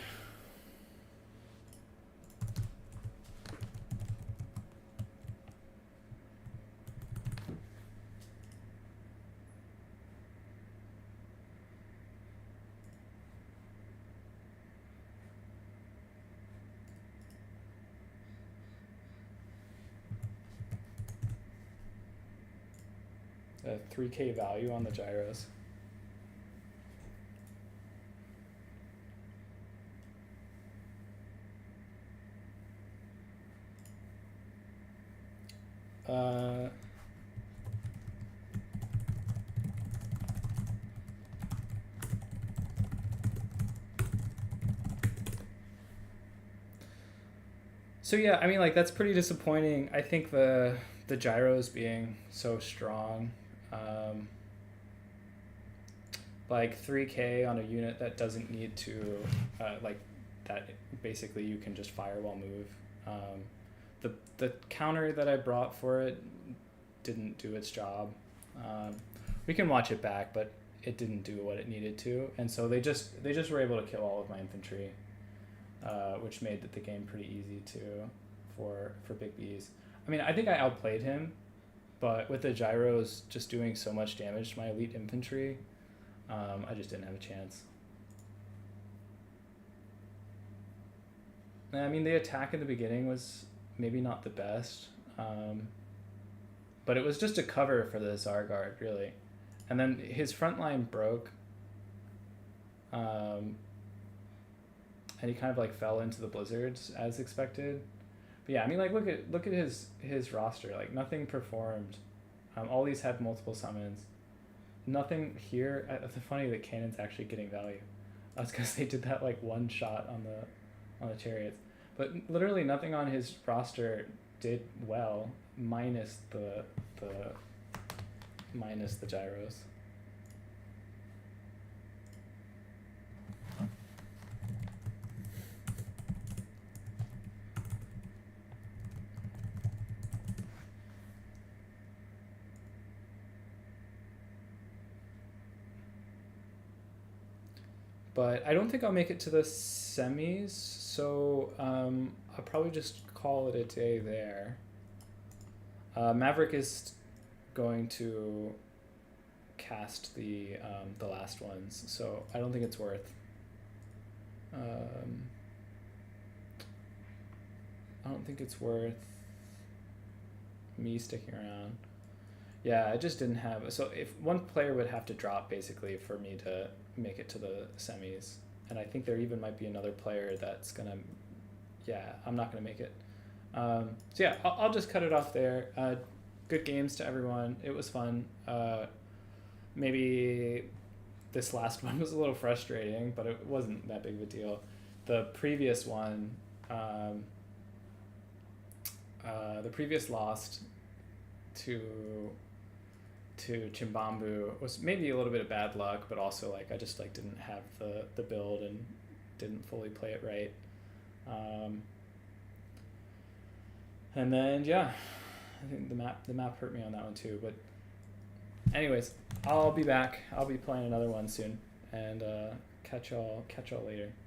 The 3K value on the gyros. So yeah, I mean, like, that's pretty disappointing. I think the gyros being so strong, like 3K on a unit that doesn't need to, like, that basically you can just firewall move. The counter that I brought for it didn't do its job. We can watch it back, but it didn't do what it needed to, and so they just were able to kill all of my infantry, which made the game pretty easy for Big B's. I mean, I think I outplayed him, but with the gyros just doing so much damage to my elite infantry, I just didn't have a chance. And I mean, the attack in the beginning was maybe not the best, but it was just a cover for the Zargard, really. And then his front line broke, and he kind of like fell into the blizzards as expected. But yeah, I mean, like, look at his roster. Like, nothing performed. All these had multiple summons. Nothing here. It's funny that cannon's actually getting value. That's because they did that like one shot on the chariots. But literally nothing on his roster did well, minus the gyros. But I don't think I'll make it to the semis, so I'll probably just call it a day there. Maverick is going to cast the last ones, so I don't think it's worth. I don't think it's worth me sticking around. Yeah, I just didn't have. So if one player would have to drop basically for me to make it to the semis, and I think there even might be another player that's gonna. Yeah, I'm not gonna make it. So yeah, I'll just cut it off there. Good games to everyone. It was fun. Maybe this last one was a little frustrating, but it wasn't that big of a deal. The previous one, the previous lost to Chimbambu was maybe a little bit of bad luck, but also like I just like didn't have the build and didn't fully play it right. And then yeah, I think the map hurt me on that one too. But anyways, I'll be back. I'll be playing another one soon, and catch y'all later.